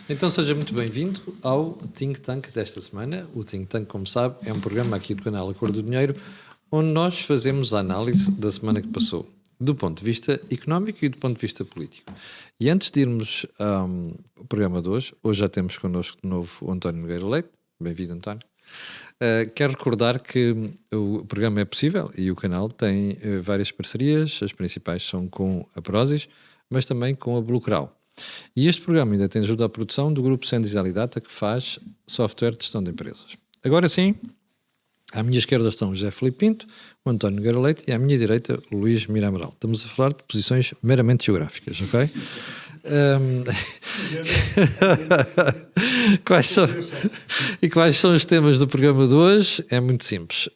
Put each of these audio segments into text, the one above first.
Então seja muito bem-vindo ao Think Tank desta semana. O Think Tank, como sabe, é um programa aqui do canal A Cor do Dinheiro, onde nós fazemos a análise da semana que passou, do ponto de vista económico e do ponto de vista político. E antes de irmos ao programa de hoje já temos connosco de novo o António Nogueira Leite. Bem-vindo, António. Quero recordar que o programa é possível e o canal tem várias parcerias. As principais são com a Prozis, mas também com a Bluecral. E este programa ainda tem ajuda à produção do grupo Sendis Alidata, que faz software de gestão de empresas. Agora sim, à minha esquerda estão o José Filipe Pinto, o António Nogueira Leite e à minha direita o Luís Mira Amaral. Estamos a falar de posições meramente geográficas, ok? Quais são os temas do programa de hoje? É muito simples.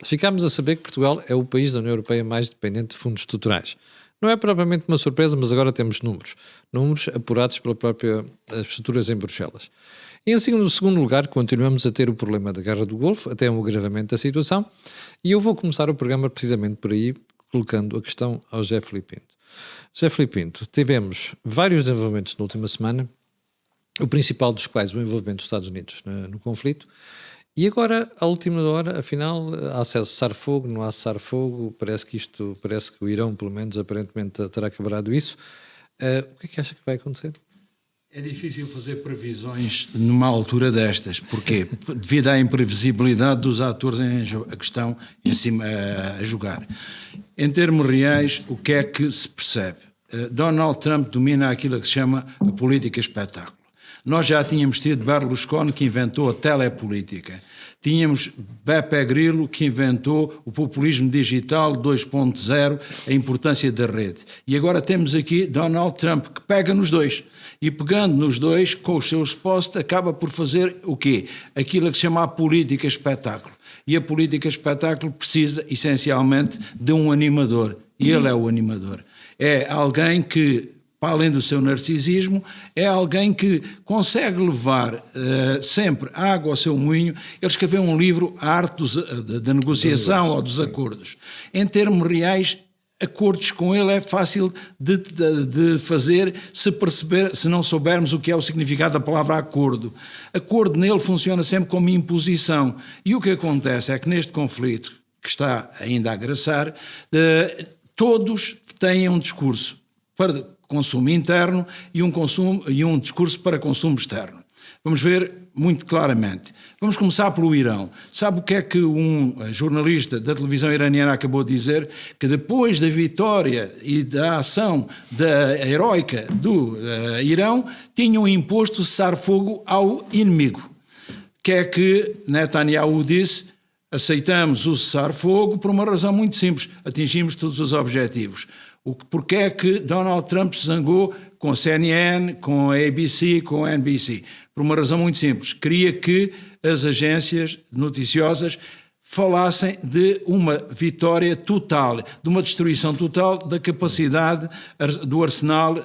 Ficámos a saber que Portugal é o país da União Europeia mais dependente de fundos estruturais. Não é propriamente uma surpresa, mas agora temos números apurados pela própria estruturas em Bruxelas. E em segundo lugar, continuamos a ter o problema da Guerra do Golfo, até um agravamento da situação, e eu vou começar o programa precisamente por aí, colocando a questão ao José Filipe Pinto. José Filipe Pinto, tivemos vários desenvolvimentos na última semana, o principal dos quais o envolvimento dos Estados Unidos no conflito, e agora, à última hora, afinal, há cessar-fogo, não há cessar-fogo, parece que o Irão, pelo menos, aparentemente terá quebrado isso. O que é que acha que vai acontecer? É difícil fazer previsões numa altura destas. Porquê? Devido à imprevisibilidade dos atores que estão em cima a jogar. Em termos reais, o que é que se percebe? Donald Trump domina aquilo que se chama a política espetáculo. Nós já tínhamos tido Berlusconi, que inventou a telepolítica. Tínhamos Beppe Grillo, que inventou o populismo digital 2.0, a importância da rede. E agora temos aqui Donald Trump, que pega nos dois. E pegando nos dois, com os seus postos, acaba por fazer o quê? Aquilo que se chama a política espetáculo. E a política espetáculo precisa, essencialmente, de um animador. E ele é o animador. É alguém que, para além do seu narcisismo, é alguém que consegue levar sempre água ao seu moinho. Ele escreveu um livro, A Arte da Negociação ou dos Acordos. Em termos reais, acordos com ele é fácil de fazer se não soubermos o que é o significado da palavra acordo. Acordo nele funciona sempre como imposição. E o que acontece é que neste conflito, que está ainda a agraçar, todos têm um discurso para consumo interno e um discurso para consumo externo. Vamos ver muito claramente. Vamos começar pelo Irão. Sabe o que é que um jornalista da televisão iraniana acabou de dizer? Que depois da vitória e da ação heroica do Irão, tinham imposto cessar-fogo ao inimigo. Que é que Netanyahu disse? Aceitamos o cessar-fogo por uma razão muito simples. Atingimos todos os objetivos. Porque é que Donald Trump se zangou com a CNN, com a ABC, com a NBC? Por uma razão muito simples. Queria que as agências noticiosas falassem de uma vitória total, de uma destruição total da capacidade do arsenal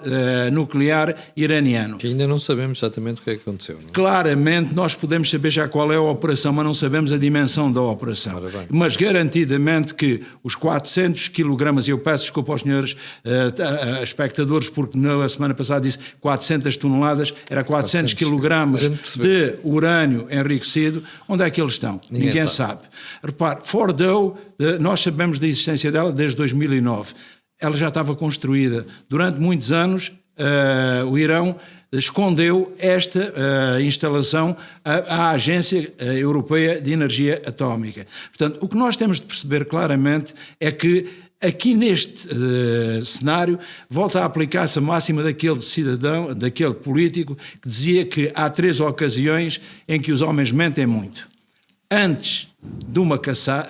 nuclear iraniano. Que ainda não sabemos exatamente o que é que aconteceu. Não é? Claramente nós podemos saber já qual é a operação, mas não sabemos a dimensão da operação. Mas garantidamente que os 400 kg, e eu peço desculpa aos senhores espectadores, porque na semana passada disse 400 toneladas, era 400 kg de urânio enriquecido. Onde é que eles estão? Ninguém sabe. Repare, Fordow, nós sabemos da existência dela desde 2009. Ela já estava construída. Durante muitos anos, o Irão escondeu esta instalação à Agência Europeia de Energia Atómica. Portanto, o que nós temos de perceber claramente é que aqui neste cenário volta a aplicar-se a máxima daquele cidadão, daquele político que dizia que há 3 ocasiões em que os homens mentem muito. Antes de uma caçada,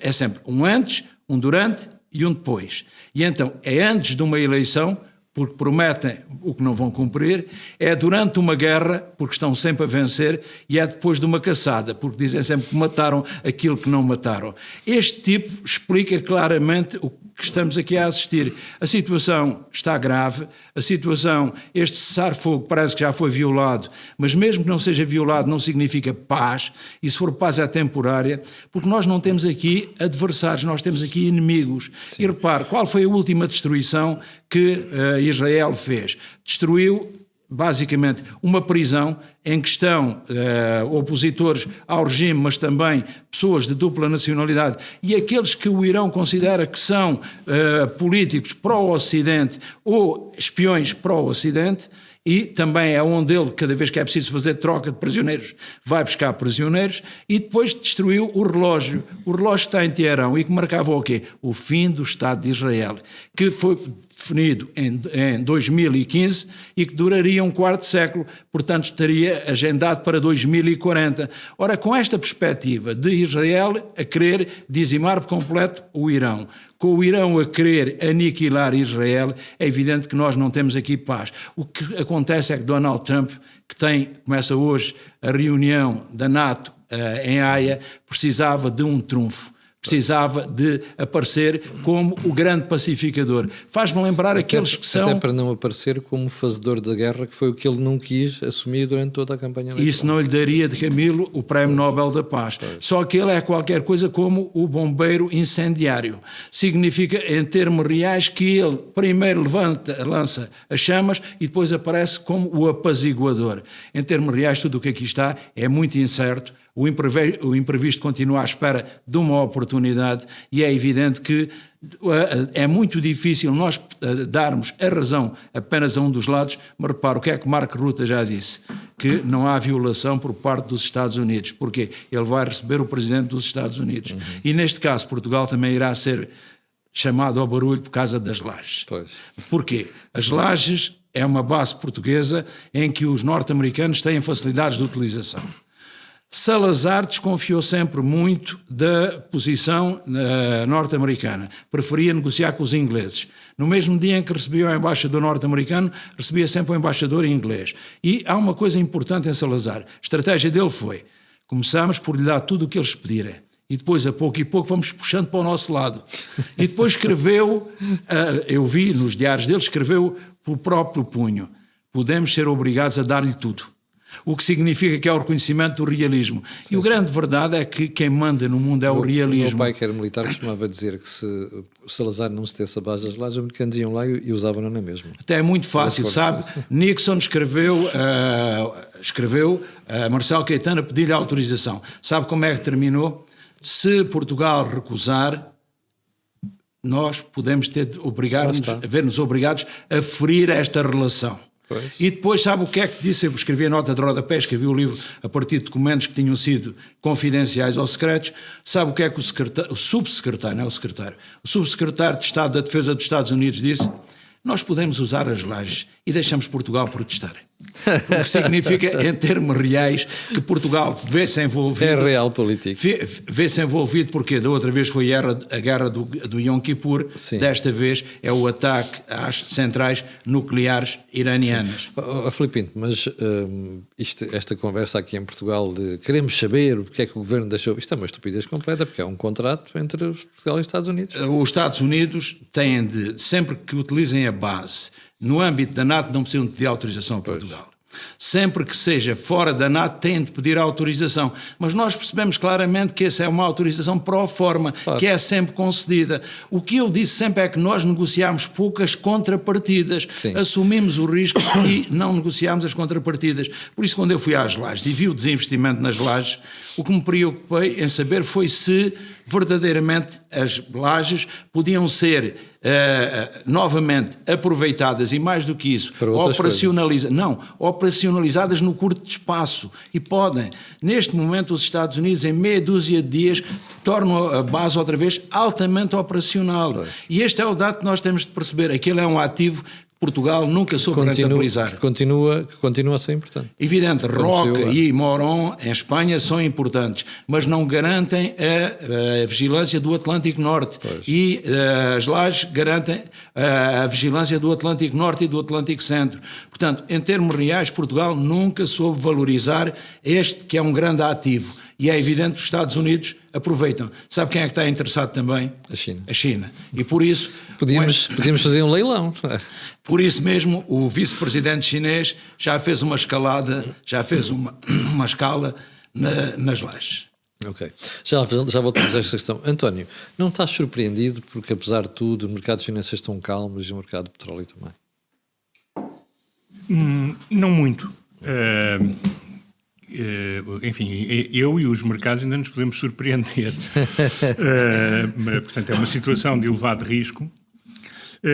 é sempre um antes, um durante e um depois. E então é antes de uma eleição, porque prometem o que não vão cumprir, é durante uma guerra, porque estão sempre a vencer, e é depois de uma caçada, porque dizem sempre que mataram aquilo que não mataram. Este tipo explica claramente o que estamos aqui a assistir. A situação está grave, a situação, este cessar-fogo parece que já foi violado, mas mesmo que não seja violado não significa paz, e se for paz é temporária, porque nós não temos aqui adversários, nós temos aqui inimigos. Sim. E repare, qual foi a última destruição que Israel fez? Destruiu basicamente uma prisão em que estão opositores ao regime, mas também pessoas de dupla nacionalidade e aqueles que o Irão considera que são políticos pró-Ocidente ou espiões pró-Ocidente. E também é onde ele, cada vez que é preciso fazer troca de prisioneiros, vai buscar prisioneiros, e depois destruiu o relógio que está em Teherão e que marcava o quê? O fim do Estado de Israel, que foi definido em 2015 e que duraria um quarto século, portanto estaria agendado para 2040. Ora, com esta perspectiva de Israel a querer dizimar por completo o Irão, com o Irão a querer aniquilar Israel, é evidente que nós não temos aqui paz. O que acontece é que Donald Trump, que começa hoje a reunião da NATO em Haia, precisava de um trunfo. Precisava de aparecer como o grande pacificador. Faz-me lembrar aqueles que são... Até para não aparecer como fazedor da guerra, que foi o que ele não quis assumir durante toda a campanha eleitoral. Isso não lhe daria de Camilo o Prémio Nobel da Paz. Só que ele é qualquer coisa como o bombeiro incendiário. Significa, em termos reais, que ele primeiro lança as chamas e depois aparece como o apaziguador. Em termos reais, tudo o que aqui está é muito incerto. O imprevisto continua à espera de uma oportunidade e é evidente que é muito difícil nós darmos a razão apenas a um dos lados, mas repara, o que é que Mark Rutte já disse? Que não há violação por parte dos Estados Unidos. Porquê? Ele vai receber o presidente dos Estados Unidos. E neste caso Portugal também irá ser chamado ao barulho por causa das lajes. Pois. Porquê? As lajes é uma base portuguesa em que os norte-americanos têm facilidades de utilização. Salazar desconfiou sempre muito da posição norte-americana, preferia negociar com os ingleses. No mesmo dia em que recebia o embaixador norte-americano, recebia sempre o embaixador inglês. E há uma coisa importante em Salazar, a estratégia dele foi, começamos por lhe dar tudo o que eles pedirem, e depois a pouco e pouco vamos puxando para o nosso lado. E depois escreveu, eu vi nos diários dele, escreveu pelo próprio punho, podemos ser obrigados a dar-lhe tudo. O que significa que é o reconhecimento do realismo. Sim, e a grande verdade é que quem manda no mundo é o realismo. O meu pai, que era militar, costumava dizer que se o Salazar não se desse a base das lajes, os americanos iam lá e usavam-na na mesma. Até é muito fácil, sabe? Nixon escreveu a Marcelo Caetano a pedir-lhe autorização. Sabe como é que terminou? Se Portugal recusar, nós podemos ver-nos obrigados a ferir esta relação. Pois. E depois sabe o que é que disse? Eu escrevi a nota de rodapé, escrevi o livro a partir de documentos que tinham sido confidenciais ou secretos. Sabe o que é que o subsecretário, não é o secretário, o subsecretário de Estado da Defesa dos Estados Unidos disse? Nós podemos usar as lajes e deixamos Portugal protestar. O que significa, em termos reais, que Portugal vê-se envolvido... É real político. Vê-se envolvido porque da outra vez foi a guerra do Yom Kippur, sim. Desta vez é o ataque às centrais nucleares iranianas. Filipe, mas esta conversa aqui em Portugal de queremos saber o que é que o governo deixou, isto é uma estupidez completa, porque é um contrato entre Portugal e os Estados Unidos. Os Estados Unidos têm de, sempre que utilizem a base, no âmbito da NATO não precisam de pedir autorização a Portugal. Sempre que seja fora da NATO têm de pedir autorização, mas nós percebemos claramente que essa é uma autorização pro forma, claro. Que é sempre concedida. O que eu disse sempre é que nós negociámos poucas contrapartidas, sim. Assumimos o risco e não negociámos as contrapartidas. Por isso, quando eu fui às lajes e vi o desinvestimento nas lajes, o que me preocupei em saber foi se verdadeiramente as lajes podiam ser novamente aproveitadas e mais do que isso, operacionalizadas no curto espaço. E podem. Neste momento os Estados Unidos em meia dúzia de dias tornam a base outra vez altamente operacional. Pois. E este é o dado que nós temos de perceber. Aquilo é um ativo Portugal nunca soube rentabilizar. Que continua a ser importante. Evidente, Roca e Moron em Espanha são importantes, mas não garantem a vigilância do Atlântico Norte. Pois. E as lajes garantem a vigilância do Atlântico Norte e do Atlântico Centro. Portanto, em termos reais, Portugal nunca soube valorizar este que é um grande ativo. E é evidente que os Estados Unidos aproveitam. Sabe quem é que está interessado também? A China. A China. E por isso... Podíamos fazer um leilão. Por isso mesmo, o vice-presidente chinês já fez uma escalada, já fez uma escala nas lajes. Ok. Já voltamos a esta questão. António, não estás surpreendido porque, apesar de tudo, os mercados financeiros estão calmos e o mercado de petróleo também? Não muito. Enfim, eu e os mercados ainda nos podemos surpreender. Portanto, é uma situação de elevado risco.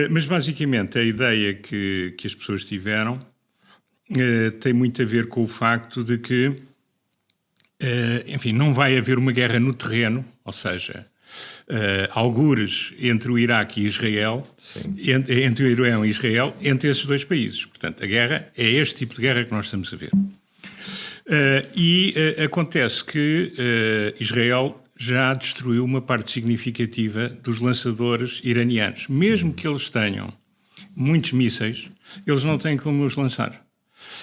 Mas, basicamente, a ideia que as pessoas tiveram tem muito a ver com o facto de que, enfim, não vai haver uma guerra no terreno, ou seja, algures entre o Iraque e Israel, entre o Irão e Israel, entre esses dois países. Portanto, a guerra é este tipo de guerra que nós estamos a ver. Acontece que Israel já destruiu uma parte significativa dos lançadores iranianos. Mesmo que eles tenham muitos mísseis, eles não têm como os lançar.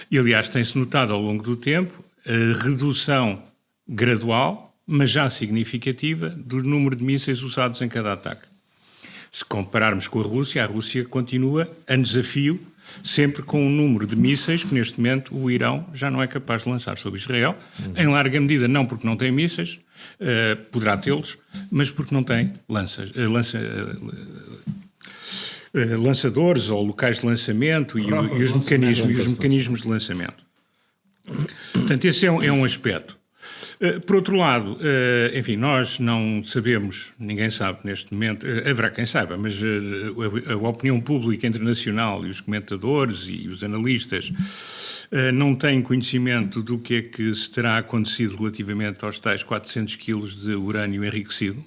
E, aliás, tem-se notado ao longo do tempo a redução gradual, mas já significativa, do número de mísseis usados em cada ataque. Se compararmos com a Rússia continua a desafio, sempre com um número de mísseis que, neste momento, o Irão já não é capaz de lançar sobre Israel. Em larga medida, não porque não tem mísseis, poderá tê-los, mas porque não tem lançadores ou locais de lançamento e os mecanismos de lançamento. Portanto, esse é um aspecto. Por outro lado, enfim, nós não sabemos, ninguém sabe neste momento, haverá quem saiba, mas a opinião pública internacional e os comentadores e os analistas não têm conhecimento do que é que se terá acontecido relativamente aos tais 400 quilos de urânio enriquecido.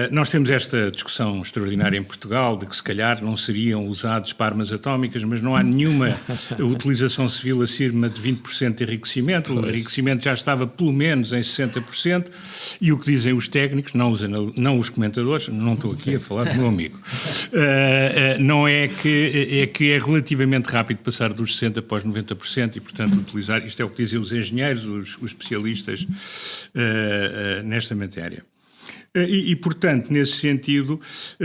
Nós temos esta discussão extraordinária em Portugal de que se calhar não seriam usados para armas atómicas, mas não há nenhuma utilização civil acima de 20% de enriquecimento. O enriquecimento já estava pelo menos em 60%, e o que dizem os técnicos, não os comentadores, não estou aqui a falar do meu amigo, não é que é relativamente rápido passar dos 60% para os 90% e, portanto, utilizar, isto é o que dizem os engenheiros, os especialistas nesta matéria. Portanto, nesse sentido,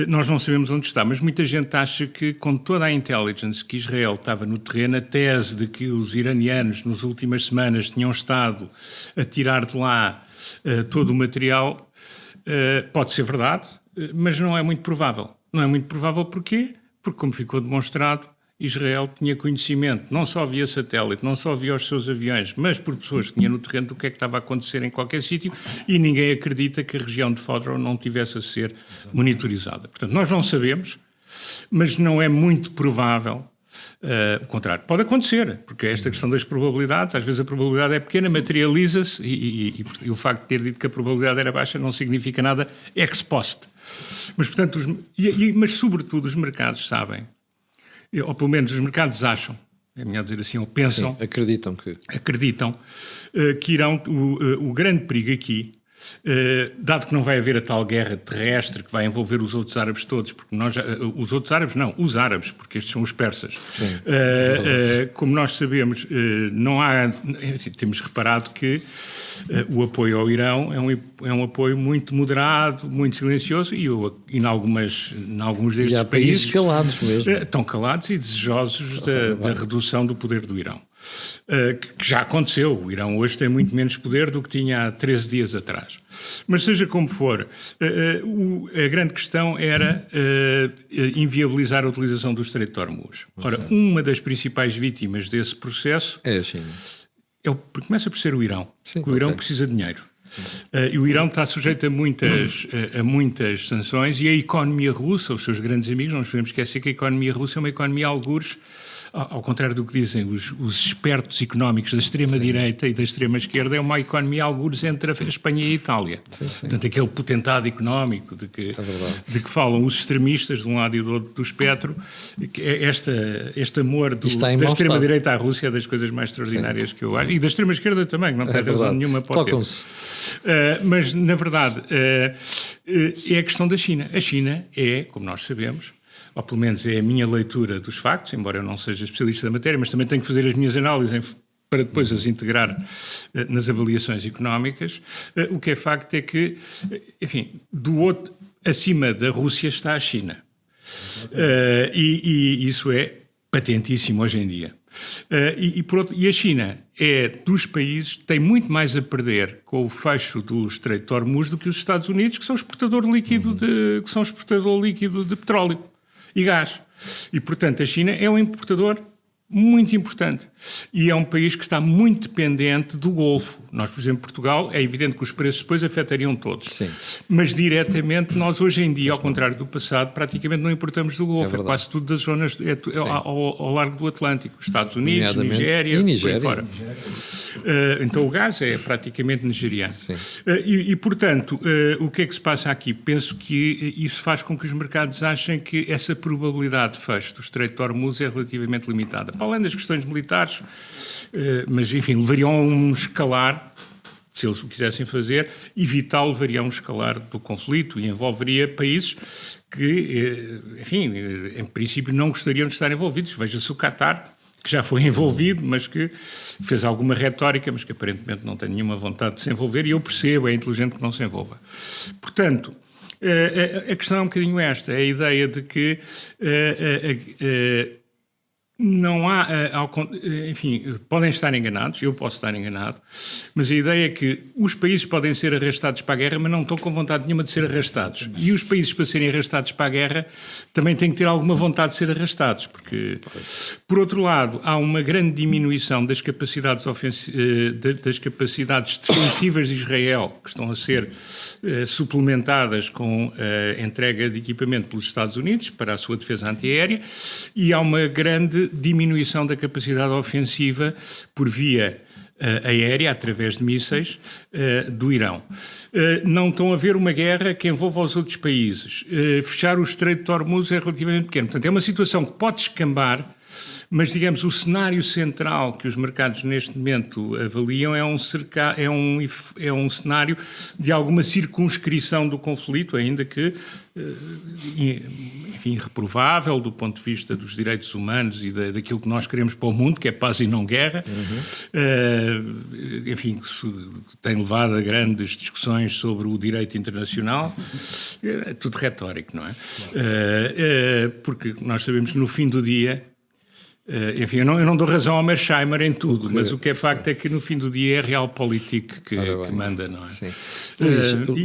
nós não sabemos onde está, mas muita gente acha que, com toda a intelligence que Israel estava no terreno, a tese de que os iranianos, nas últimas semanas, tinham estado a tirar de lá todo o material, pode ser verdade, mas não é muito provável. Não é muito provável porquê? Porque, como ficou demonstrado, Israel tinha conhecimento, não só via satélite, não só via os seus aviões, mas por pessoas que tinham no terreno do que é que estava a acontecer em qualquer sítio, e ninguém acredita que a região de Fodor não tivesse a ser monitorizada. Portanto, nós não sabemos, mas não é muito provável. O contrário, pode acontecer, porque esta questão das probabilidades, às vezes a probabilidade é pequena, materializa-se, e o facto de ter dito que a probabilidade era baixa não significa nada ex post. Mas, portanto, mas sobretudo os mercados sabem, ou pelo menos os mercados acham, é melhor dizer assim, ou pensam... Sim, acreditam que irão... O grande perigo aqui, dado que não vai haver a tal guerra terrestre que vai envolver os outros árabes todos, porque os outros árabes não, os árabes, porque estes são os persas. Como nós sabemos, não há... Temos reparado que o apoio ao Irão é um apoio muito moderado, muito silencioso, e em alguns destes países calados mesmo. Estão calados e desejosos da redução do poder do Irão. Que já aconteceu. O Irão hoje tem muito menos poder do que tinha há 13 dias atrás. Mas seja como for, a grande questão era inviabilizar a utilização do Estreito de Hormuz. Ora, uma das principais vítimas desse processo é a China. Começa por ser o Irão. Sim, o Irão precisa de dinheiro. E o Irão está sujeito a muitas sanções, e a economia russa, os seus grandes amigos, não nos podemos esquecer que a economia russa é uma economia algures, ao contrário do que dizem os espertos económicos da extrema-direita e da extrema-esquerda, é uma economia algures entre a Espanha e a Itália. Portanto, aquele potentado económico de que falam os extremistas de um lado e do outro do espectro, este amor da extrema-direita à Rússia é das coisas mais extraordinárias que eu acho, e da extrema-esquerda também, que não tem razão nenhuma para o ter. Mas, na verdade, é a questão da China. A China é, como nós sabemos, ou pelo menos é a minha leitura dos factos, embora eu não seja especialista da matéria, mas também tenho que fazer as minhas análises para depois as integrar nas avaliações económicas. O que é facto é que, enfim, acima da Rússia está a China. E isso é patentíssimo hoje em dia. E a China é dos países que tem muito mais a perder com o fecho do Estreito de Hormuz do que os Estados Unidos, que são exportador líquido de petróleo e gás. E, portanto, a China é um importador muito importante. E é um país que está muito dependente do Golfo. Nós, por exemplo, Portugal, é evidente que os preços depois afetariam todos. Sim. Mas diretamente, nós hoje em dia, ao contrário do passado, praticamente não importamos do Golfo. É quase tudo das zonas ao largo do Atlântico. Estados Unidos, Nigéria, por aí fora. Então o gás é praticamente nigeriano. Portanto, o que é que se passa aqui? Penso que isso faz com que os mercados achem que essa probabilidade de fecho do Estreito de Hormuz é relativamente limitada. Para além das questões militares, mas enfim, levariam a um escalar, se eles o quisessem fazer, evitar levaria a um escalar do conflito e envolveria países que, enfim, em princípio não gostariam de estar envolvidos. Veja-se o Qatar, que já foi envolvido, mas que fez alguma retórica, mas que aparentemente não tem nenhuma vontade de se envolver, e eu percebo, é inteligente que não se envolva. Portanto, a questão é um bocadinho esta, é a ideia de que não há, enfim, podem estar enganados, eu posso estar enganado, mas a ideia é que os países podem ser arrastados para a guerra, mas não estão com vontade nenhuma de ser arrastados. E os países, para serem arrastados para a guerra, também têm que ter alguma vontade de ser arrastados, porque, por outro lado, há uma grande diminuição das capacidades, das capacidades defensivas de Israel, que estão a ser suplementadas com a entrega de equipamento pelos Estados Unidos para a sua defesa antiaérea, e há uma grande diminuição da capacidade ofensiva por via aérea, através de mísseis, do Irão. Não estão a ver uma guerra que envolva os outros países. Fechar o Estreito de Hormuz é relativamente pequeno. Portanto, é uma situação que pode escambar, mas, digamos, o cenário central que os mercados neste momento avaliam é um cenário de alguma circunscrição do conflito, ainda que, enfim, irreprovável do ponto de vista dos direitos humanos e daquilo que nós queremos para o mundo, que é paz e não guerra. Enfim, tem levado a grandes discussões sobre o direito internacional. É tudo retórico, não é? Porque nós sabemos que no fim do dia, enfim, eu não dou razão ao Mersheimer em tudo, mas o que é facto é que no fim do dia é a Realpolitik que manda, não é? Sim.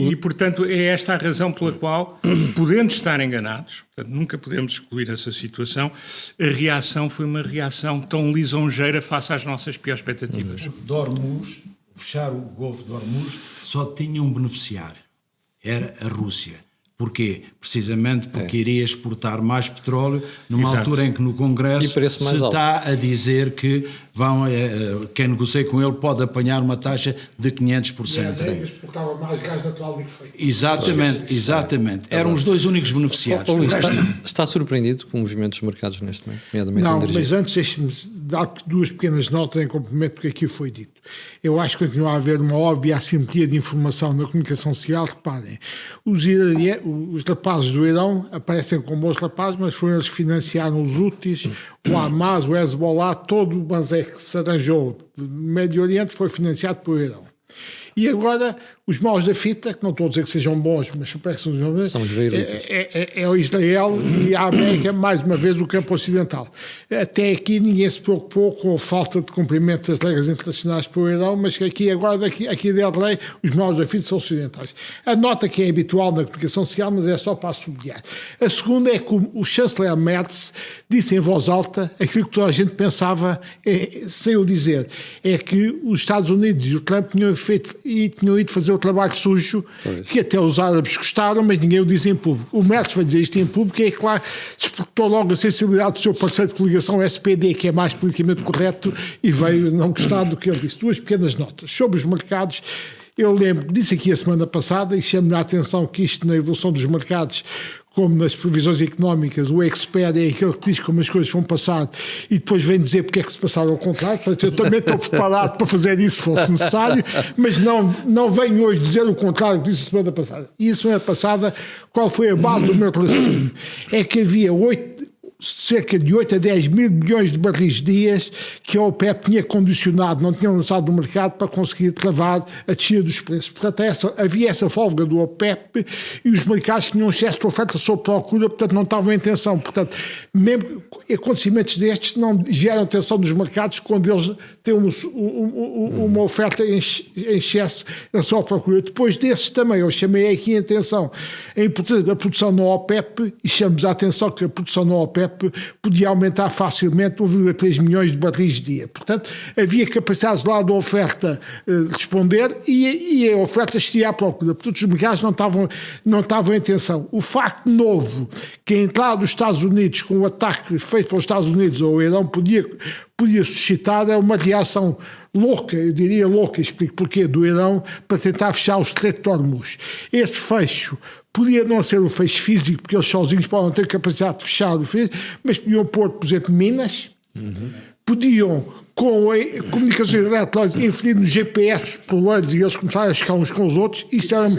E, portanto, é esta a razão pela qual, podendo estar enganados, portanto, nunca podemos excluir essa situação, a reação foi uma reação tão lisonjeira face às nossas piores expectativas. De Hormuz, fechar o Golfo de Hormuz, só tinha um beneficiário, era a Rússia. Porquê? Precisamente porque iria exportar mais petróleo numa altura em que no Congresso se está a dizer que quem negocia com ele pode apanhar uma taxa de 500%. E exportava mais gás natural do que foi. Exatamente. Eram os dois únicos beneficiados. Está surpreendido com o movimento dos mercados neste momento? Não, mas antes deixe-me dar duas pequenas notas em complemento do que aqui foi dito. Eu acho que continua a haver uma óbvia assimetria de informação na comunicação social. Reparem, os rapazes do Irão aparecem como bons rapazes, mas foram eles que financiaram os Houthis, o Hamas, o Hezbollah, todo o banzé que se arranjou no Médio Oriente foi financiado pelo Irão. E agora, os maus da fita, que não estou a dizer que sejam bons, mas parecem são os é o Israel e a América, mais uma vez, o campo ocidental. Até aqui ninguém se preocupou com a falta de cumprimento das regras internacionais pelo Irão, mas que aqui agora, aqui dentro da lei, os maus da fita são ocidentais. A nota que é habitual na comunicação social, mas é só para sublinhar. A segunda é que o chanceler Merz disse em voz alta aquilo que toda a gente pensava, sem o dizer, é que os Estados Unidos e o Trump tinham ido fazer o trabalho sujo, que até os árabes gostaram, mas ninguém o diz em público. O Merz vai dizer isto em público, é claro, despertou logo a sensibilidade do seu parceiro de coligação SPD, que é mais politicamente correto, e veio não gostar do que ele disse. Duas pequenas notas. Sobre os mercados, eu lembro, disse aqui a semana passada, e chamo-lhe a atenção que isto na evolução dos mercados, como nas previsões económicas, o expert é aquele que diz como as coisas vão passar e depois vem dizer porque é que se passaram ao contrário. Portanto, eu também estou preparado para fazer isso se fosse necessário, mas não venho hoje dizer o contrário que disse a semana passada. E a semana passada, qual foi a base do meu raciocínio? É que havia cerca de 8 a 10 mil milhões de barris dias que a OPEP tinha condicionado, não tinha lançado no mercado para conseguir travar a descida dos preços. Portanto, havia essa folga do OPEP e os mercados tinham excesso de oferta sobre procura, portanto não estavam em tensão. Portanto, mesmo acontecimentos destes não geram tensão nos mercados quando eles têm uma oferta em excesso na sua procura. Depois desses também, eu chamei aqui a atenção a importância da produção na OPEP e chamamos a atenção que a produção na OPEP OPEP podia aumentar facilmente 1,3 milhões de barris de dia. Portanto, havia capacidade lá da oferta responder e a oferta estaria à procura. Portanto, os mercados não estavam em tensão. O facto novo que a entrada dos Estados Unidos com o ataque feito pelos Estados Unidos ao Irão podia suscitar é uma reação louca, eu diria louca, explico porquê, do Irão para tentar fechar o Estreito de Hormuz. Esse fecho podia não ser um fecho físico, porque eles sozinhos podem ter capacidade de fechar o fecho, mas podiam pôr, por exemplo, minas, podiam, com a comunicação eletrônica, inferir nos GPS poleiros e eles começarem a chegar uns com os outros. Isso era,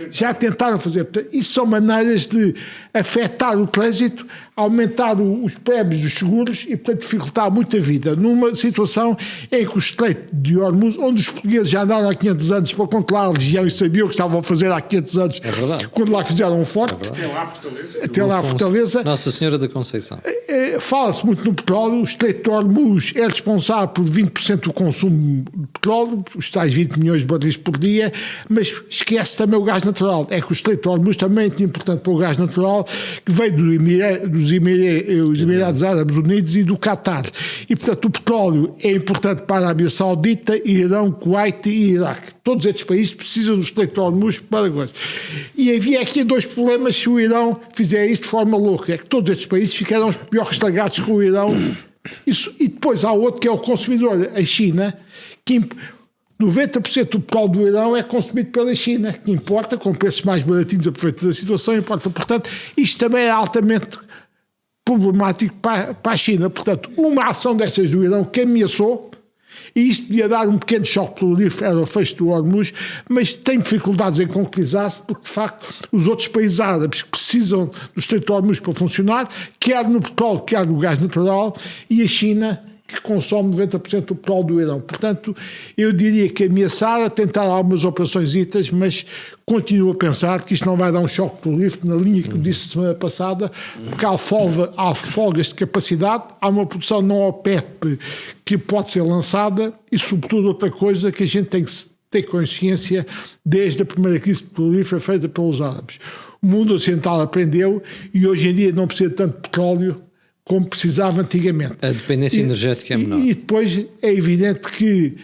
já tentaram fazer. Isso são maneiras de afetar o trânsito, aumentar os prémios dos seguros e, portanto, dificultar muito a vida. Numa situação em que o Estreito de Hormuz, onde os portugueses já andaram há 500 anos para controlar a região e sabiam o que estavam a fazer há 500 anos, quando lá fizeram um forte. Até lá a Fortaleza. Nossa Senhora da Conceição. Fala-se muito no petróleo. O Estreito de Hormuz é responsável por 20% do consumo de petróleo, os tais 20 milhões de barris por dia, mas esquece também o gás natural. É que o Estreito de Hormuz também é importante para o gás natural, que veio dos Emirados Árabes Unidos e do Qatar. E, portanto, o petróleo é importante para a Arábia Saudita, Irão, Kuwait e Iraque. Todos estes países precisam do Estreito de Hormuz para coisas. E havia aqui dois problemas se o Irão fizer isso de forma louca. É que todos estes países ficarão pior que estragados com o Irão. E depois há outro que é o consumidor, a China, que 90% do petróleo do Irão é consumido pela China, que importa, com preços mais baratinhos, aproveita da situação, importa. Portanto, isto também é altamente problemático para a China. Portanto, uma ação destas do Irão que ameaçou, e isto podia dar um pequeno choque petrolífero, era o fecho do Hormuz, mas tem dificuldades em concretizar-se, porque de facto os outros países árabes que precisam do Estreito de Hormuz para funcionar, quer no petróleo, quer no gás natural, e a China, que consome 90% do petróleo do Irão. Portanto, eu diria que ameaçar a tentar algumas operações, mas continuo a pensar que isto não vai dar um choque petrolífero na linha que eu disse semana passada, porque há folgas de capacidade, há uma produção não OPEP que pode ser lançada e, sobretudo, outra coisa que a gente tem que ter consciência desde a primeira crise petrolífera feita pelos árabes. O mundo ocidental aprendeu e hoje em dia não precisa tanto de petróleo como precisava antigamente. A dependência energética é menor. E depois é evidente que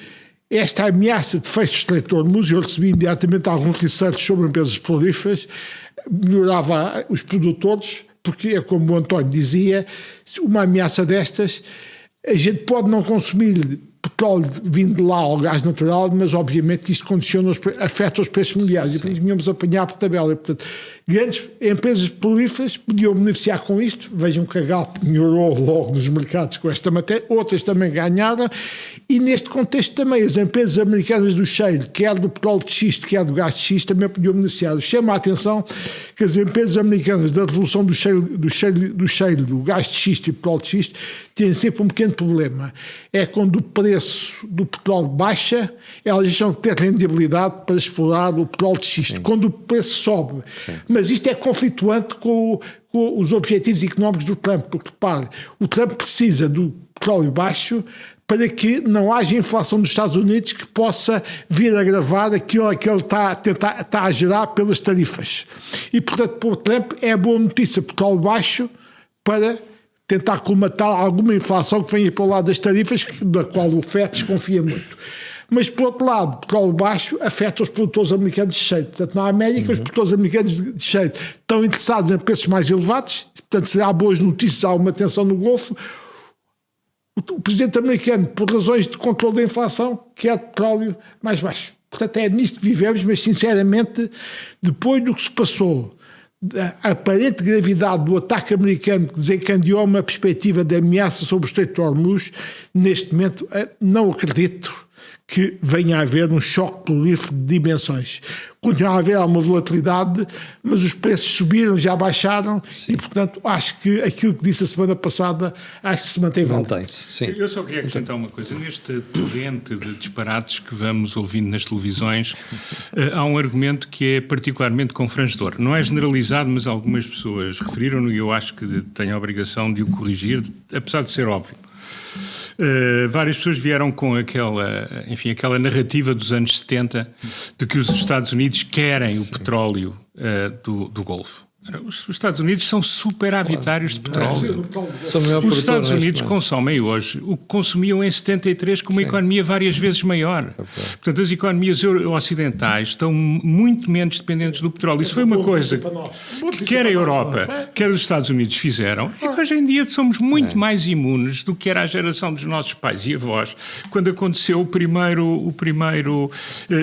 esta ameaça de fecho do Estreito de Hormuz, eu recebi imediatamente alguns research sobre empresas petrolíferas, melhorava os produtores, porque é como o António dizia, uma ameaça destas, a gente pode não consumir petróleo vindo de lá ao gás natural, mas obviamente isto condiciona, afeta os preços mundiais. E por isso vínhamos apanhar por tabela. E, portanto, grandes empresas petrolíferas podiam beneficiar com isto. Vejam que a Galp melhorou logo nos mercados com esta matéria, outras também ganharam. E neste contexto também as empresas americanas do shale, quer do petróleo de xisto, quer do gás de xisto, também podiam beneficiar. Chama a atenção que as empresas americanas da revolução do shale, do gás de xisto e petróleo de xisto, têm sempre um pequeno problema. É quando o preço do petróleo baixa, elas deixam de ter rendibilidade para explorar o petróleo de xisto. Sim. Quando o preço sobe. Sim. Mas isto é conflituante com os objetivos económicos do Trump, porque, repare, o Trump precisa do petróleo baixo para que não haja inflação dos Estados Unidos que possa vir a agravar aquilo que ele está a gerar pelas tarifas. E, portanto, para o Trump é boa notícia petróleo baixo para tentar colmatar alguma inflação que venha para o lado das tarifas, da qual o FED desconfia muito. Mas, por outro lado, petróleo baixo afeta os produtores americanos de shale. Portanto, na América, os produtores americanos de shale estão interessados em preços mais elevados, portanto, se há boas notícias, há uma tensão no Golfo. O presidente americano, por razões de controle da inflação, quer petróleo mais baixo. Portanto, é nisto que vivemos, mas, sinceramente, depois do que se passou, a aparente gravidade do ataque americano que desencadeou uma perspectiva de ameaça sobre o Estreito de Hormuz, neste momento não acredito que venha a haver um choque petrolífero de dimensões. Continua a haver alguma volatilidade, mas os preços subiram, já baixaram. Sim. E, portanto, acho que aquilo que disse a semana passada, acho que se mantém válido. Sim. Eu só queria acrescentar uma coisa. Neste torrente de disparates que vamos ouvindo nas televisões, há um argumento que é particularmente confrangedor. Não é generalizado, mas algumas pessoas referiram-no e eu acho que tenho a obrigação de o corrigir, apesar de ser óbvio. Várias pessoas vieram com aquela narrativa dos anos 70 de que os Estados Unidos querem o petróleo do Golfo. Os Estados Unidos são superavitários de petróleo. São o maior Os produtor Estados neste Unidos momento. consomem hoje o que consumiam em 73 com uma economia várias vezes maior. Portanto, as economias ocidentais estão muito menos dependentes do petróleo. Isso foi uma coisa que quer a Europa, quer os Estados Unidos fizeram, e que hoje em dia somos muito mais imunes do que era a geração dos nossos pais e avós, quando aconteceu o primeiro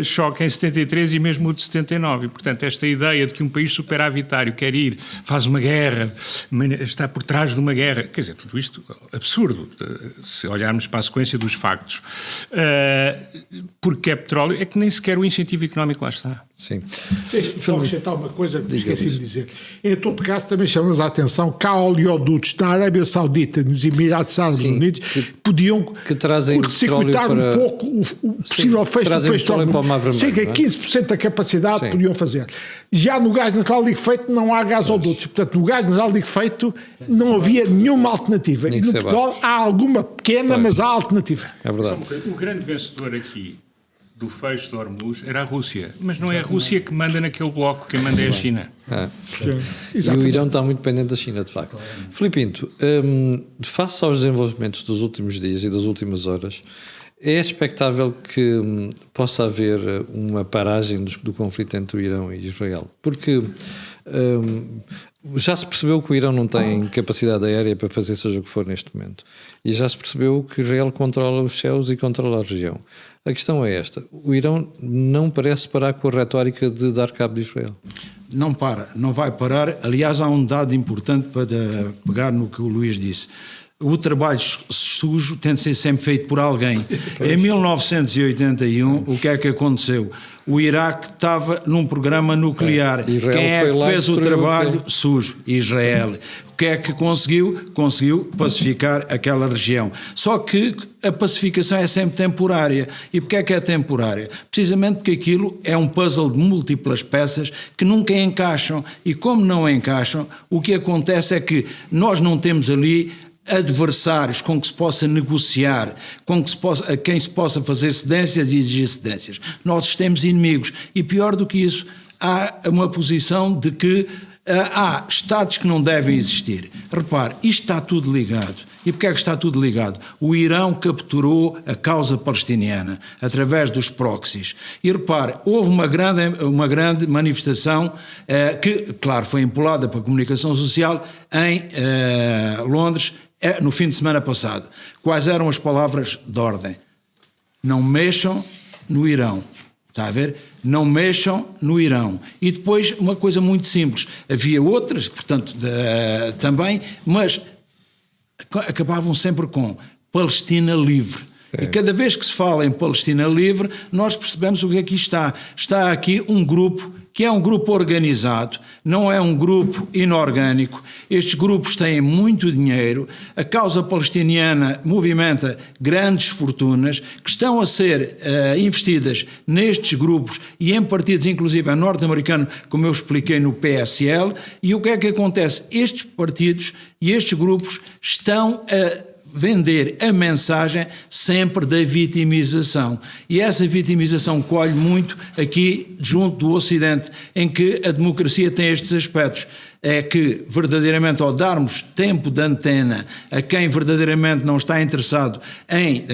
choque em 73 e mesmo o de 79. E, portanto, esta ideia de que um país superavitário quer ir, faz uma guerra, está por trás de uma guerra, quer dizer, tudo isto absurdo, se olharmos para a sequência dos factos. Porque é petróleo, é que nem sequer o incentivo económico lá está. Sim. Deixa-me só acrescentar uma coisa que esqueci de dizer. Em todo caso, também chamamos a atenção que há oleodutos na Arábia Saudita, nos Emirados Árabes Unidos, podiam trazem curto-circuitar petróleo para... um pouco o possível fecho do trazem país. petróleo para o Mar Vermelho, Chega a não é? 15% da capacidade Sim. podiam fazer. Já no gás natural liquefeito não há gasodutos. Portanto, no gás natural liquefeito não havia nenhuma alternativa. E no petróleo há alguma pequena, mas há alternativa. É verdade. O grande vencedor aqui do fecho de Hormuz era a Rússia. Mas não é a Rússia que manda naquele bloco, quem manda é a China. E o Irão está muito dependente da China, de facto. Filipe Pinto, face aos desenvolvimentos dos últimos dias e das últimas horas, é expectável que possa haver uma paragem do conflito entre o Irão e Israel? Porque já se percebeu que o Irão não tem capacidade aérea para fazer seja o que for neste momento. E já se percebeu que Israel controla os céus e controla a região. A questão é esta. O Irão não parece parar com a retórica de dar cabo de Israel. Não para, não vai parar. Aliás, há um dado importante para pegar no que o Luís disse. O trabalho sujo tem de ser sempre feito por alguém. Em 1981, o que é que aconteceu? O Iraque estava num programa nuclear. Quem é que fez o trabalho sujo? Israel. O que é que conseguiu? Conseguiu pacificar aquela região. Só que a pacificação é sempre temporária. E porquê é que é temporária? Precisamente porque aquilo é um puzzle de múltiplas peças que nunca encaixam. E como não encaixam, o que acontece é que nós não temos ali adversários com que se possa negociar, a quem se possa fazer cedências e exigir cedências. Nós temos inimigos. E pior do que isso, há uma posição de que há Estados que não devem existir. Repare, isto está tudo ligado. E porquê é que está tudo ligado? O Irão capturou a causa palestiniana através dos proxies. E repare, houve uma grande manifestação que, claro, foi empolada pela comunicação social em Londres no fim de semana passado. Quais eram as palavras de ordem? Não mexam no Irão. Está a ver? Não mexam no Irão. E depois uma coisa muito simples. Havia outras, portanto, também, mas acabavam sempre com Palestina livre. E cada vez que se fala em Palestina livre, nós percebemos o que aqui está. Está aqui um grupo que é um grupo organizado, não é um grupo inorgânico. Estes grupos têm muito dinheiro, a causa palestiniana movimenta grandes fortunas que estão a ser investidas nestes grupos e em partidos, inclusive norte-americano, como eu expliquei no PSL. E o que é que acontece? Estes partidos e estes grupos estão a vender a mensagem sempre da vitimização. E essa vitimização colhe muito aqui junto do Ocidente, em que a democracia tem estes aspectos. É que, verdadeiramente, ao darmos tempo de antena a quem verdadeiramente não está interessado em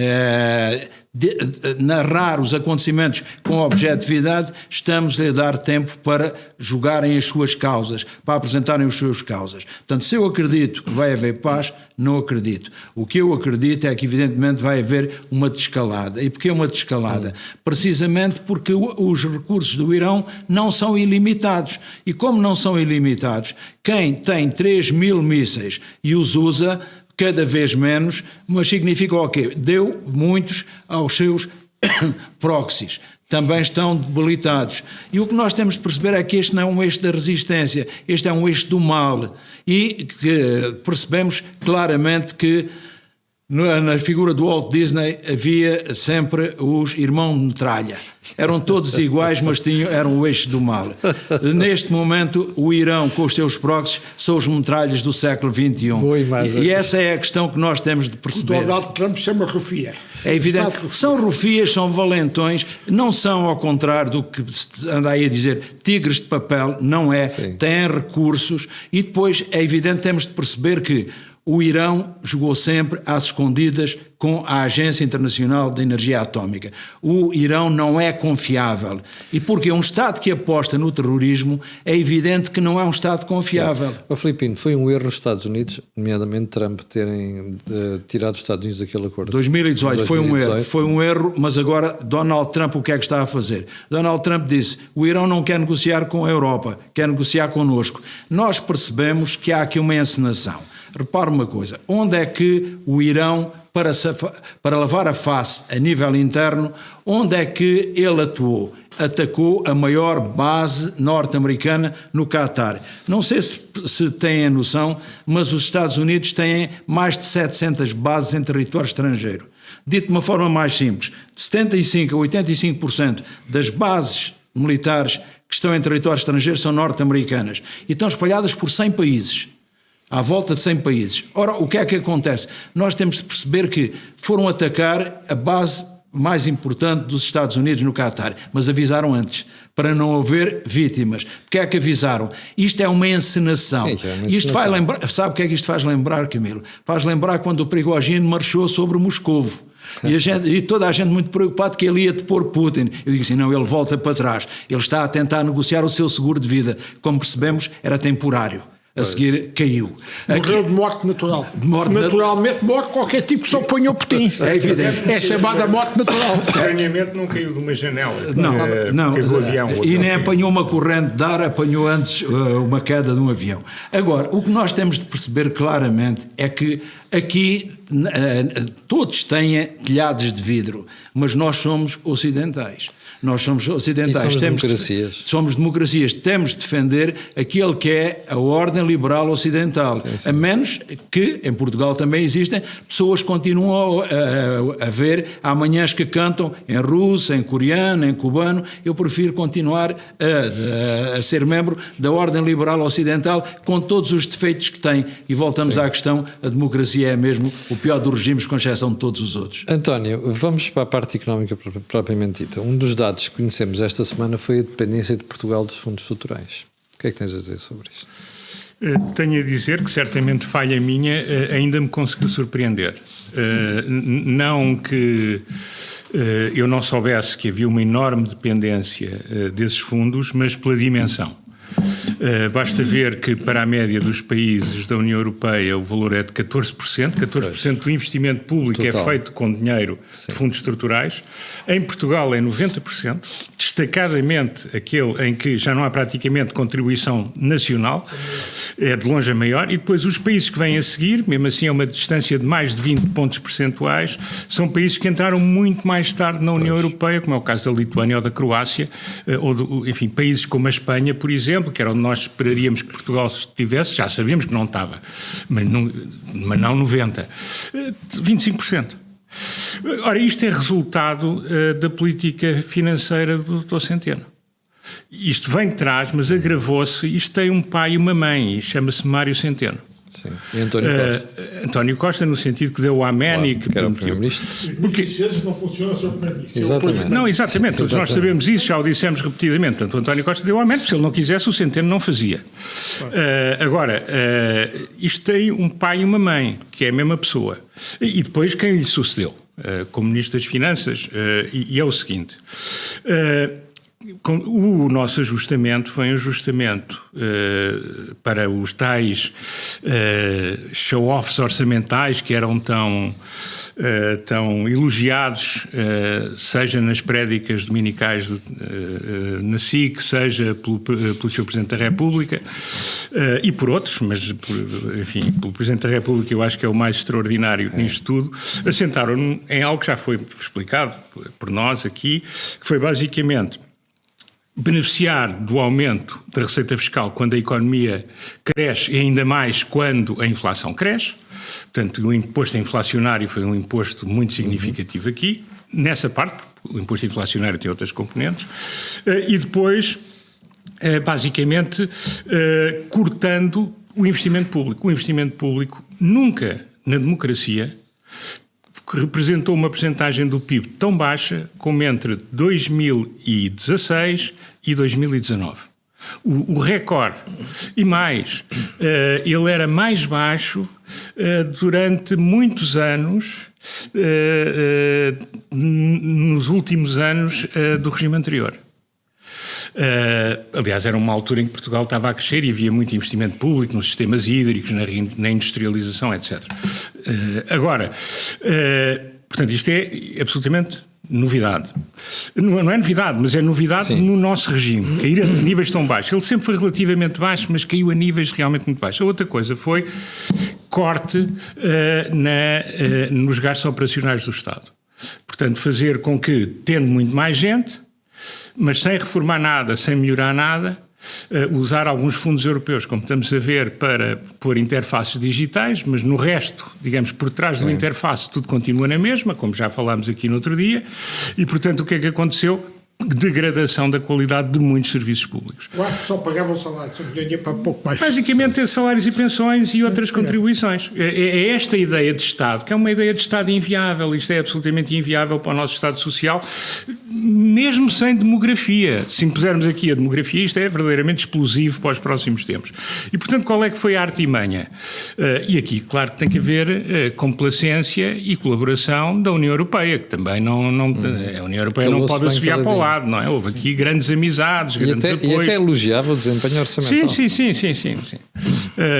narrar os acontecimentos com objetividade, estamos a dar tempo para jogarem as suas causas, para apresentarem as suas causas. Portanto, se eu acredito que vai haver paz, não acredito. O que eu acredito é que, evidentemente, vai haver uma desescalada. E porquê uma desescalada? Precisamente porque os recursos do Irão não são ilimitados. E como não são ilimitados, quem tem 3.000 mísseis e os usa cada vez menos, mas significa o quê? Deu muitos aos seus proxies. Também estão debilitados. E o que nós temos de perceber é que este não é um eixo da resistência, este é um eixo do mal. E que percebemos claramente que Na figura do Walt Disney havia sempre os irmãos de metralha. Eram todos iguais, mas eram o eixo do mal. Neste momento, o Irão, com os seus proxies, são os metralhas do século XXI. E essa é a questão que nós temos de perceber. O Donald Trump chama rufia. É evidente. São rufias, são valentões, não são, ao contrário do que se anda aí a dizer, tigres de papel, não é. Sim. Têm recursos e depois é evidente, temos de perceber que o Irão jogou sempre às escondidas com a Agência Internacional de Energia Atómica. O Irão não é confiável. E porque um Estado que aposta no terrorismo é evidente que não é um Estado confiável. O Filipino, foi um erro os Estados Unidos, nomeadamente Trump, terem tirado os Estados Unidos daquele acordo. 2018 foi um erro, mas agora Donald Trump o que é que está a fazer? Donald Trump disse, o Irão não quer negociar com a Europa, quer negociar connosco. Nós percebemos que há aqui uma encenação. Repare uma coisa, onde é que o Irão, para lavar a face a nível interno, onde é que ele atuou? Atacou a maior base norte-americana no Catar. Não sei se têm a noção, mas os Estados Unidos têm mais de 700 bases em território estrangeiro. Dito de uma forma mais simples, de 75% a 85% das bases militares que estão em território estrangeiro são norte-americanas e estão espalhadas por 100 países. À volta de 100 países. Ora, o que é que acontece? Nós temos de perceber que foram atacar a base mais importante dos Estados Unidos no Catar, mas avisaram antes, para não haver vítimas. Porque é que avisaram? Isto é uma encenação. Sim, é uma encenação. Isto faz lembrar, sabe o que é que isto faz lembrar, Camilo? Faz lembrar quando o Prigogine marchou sobre Moscovo. E toda a gente muito preocupada que ele ia depor Putin. Eu digo assim, não, ele volta para trás. Ele está a tentar negociar o seu seguro de vida. Como percebemos, era temporário. A seguir caiu. Morreu de morte natural. Naturalmente morre qualquer tipo que se oponha ao Putin. É evidente. É chamada morte natural. Estranhamente não caiu de uma janela. Não. Teve o avião. E nem apanhou uma corrente de ar, apanhou antes uma queda de um avião. Agora, o que nós temos de perceber claramente é que aqui todos têm telhados de vidro, mas nós somos ocidentais. Nós somos ocidentais, somos democracias, temos de defender aquele que é a ordem liberal ocidental, sim. A menos que em Portugal também existem pessoas que continuam a ver amanhãs que cantam em russo, em coreano, em cubano. Eu prefiro continuar a ser membro da ordem liberal ocidental com todos os defeitos que tem. E voltamos à questão, a democracia é mesmo o pior dos regimes, com exceção de todos os outros. António, vamos para a parte económica propriamente dita. Um dos dados que conhecemos esta semana foi a dependência de Portugal dos fundos estruturais. O que é que tens a dizer sobre isto? Tenho a dizer que certamente falha minha ainda me conseguiu surpreender. Não que eu não soubesse que havia uma enorme dependência desses fundos, mas pela dimensão. Basta ver que para a média dos países da União Europeia o valor é de 14%, 14% do investimento público total é feito com dinheiro de fundos estruturais. Em Portugal é 90%, destacadamente aquele em que já não há praticamente contribuição nacional, é de longe a maior, e depois os países que vêm a seguir, mesmo assim é uma distância de mais de 20 pontos percentuais, são países que entraram muito mais tarde na União Europeia, como é o caso da Lituânia ou da Croácia, ou enfim, países como a Espanha, por exemplo, que era onde nós esperaríamos que Portugal estivesse, já sabíamos que não estava, mas não 90%, 25%. Ora, isto é resultado da política financeira do Dr. Centeno. Isto vem de trás, mas agravou-se, isto tem um pai e uma mãe, e chama-se Mário Centeno. Sim. E António Costa? António Costa, no sentido que deu o amém, claro, e que era o primeiro-ministro. Porque não funciona sobre o primeiro-ministro. Exatamente. Não, exatamente, todos nós sabemos isso, já o dissemos repetidamente. Portanto, o António Costa deu o amém, porque se ele não quisesse, o Centeno não fazia. Agora, isto tem um pai e uma mãe, que é a mesma pessoa. E depois quem lhe sucedeu, como Ministro das Finanças, e é o seguinte. O nosso ajustamento foi um ajustamento para os tais show-offs orçamentais que eram tão elogiados, seja nas prédicas dominicais na SIC, seja pelo Sr. Presidente da República e por outros, mas enfim, pelo Presidente da República eu acho que é o mais extraordinário nisto tudo, assentaram em algo que já foi explicado por nós aqui, que foi basicamente beneficiar do aumento da receita fiscal quando a economia cresce e ainda mais quando a inflação cresce. Portanto, o imposto inflacionário foi um imposto muito significativo aqui, nessa parte, porque o imposto inflacionário tem outras componentes, e depois, basicamente, cortando o investimento público. O investimento público nunca, na democracia, representou uma percentagem do PIB tão baixa como entre 2016 e 2019. O recorde. E mais, ele era mais baixo durante muitos anos, nos últimos anos do regime anterior. Aliás, era uma altura em que Portugal estava a crescer e havia muito investimento público nos sistemas hídricos, na industrialização, etc. Portanto, isto é absolutamente novidade. Não é novidade, mas é novidade Sim. no nosso regime. Cair a níveis tão baixos. Ele sempre foi relativamente baixo, mas caiu a níveis realmente muito baixos. A outra coisa foi corte nos gastos operacionais do Estado. Portanto, fazer com que, tendo muito mais gente, mas sem reformar nada, sem melhorar nada, usar alguns fundos europeus, como estamos a ver, para pôr interfaces digitais, mas no resto, digamos, por trás do interface tudo continua na mesma, como já falámos aqui no outro dia, e portanto o que é que aconteceu? Degradação da qualidade de muitos serviços públicos. Eu acho que só pagavam salários, só ganhava para pouco mais. Basicamente, salários e pensões e outras contribuições. É esta ideia de Estado, que é uma ideia de Estado inviável. Isto é absolutamente inviável para o nosso Estado Social, mesmo sem demografia. Se impusermos aqui a demografia, isto é verdadeiramente explosivo para os próximos tempos. E, portanto, qual é que foi a artimanha? E aqui, claro que tem que haver complacência e colaboração da União Europeia, que também a União Europeia não pode assobiar para o lado. Não é? Houve aqui grandes amizades, grandes apoios. E até elogiava o desempenho orçamental. Sim.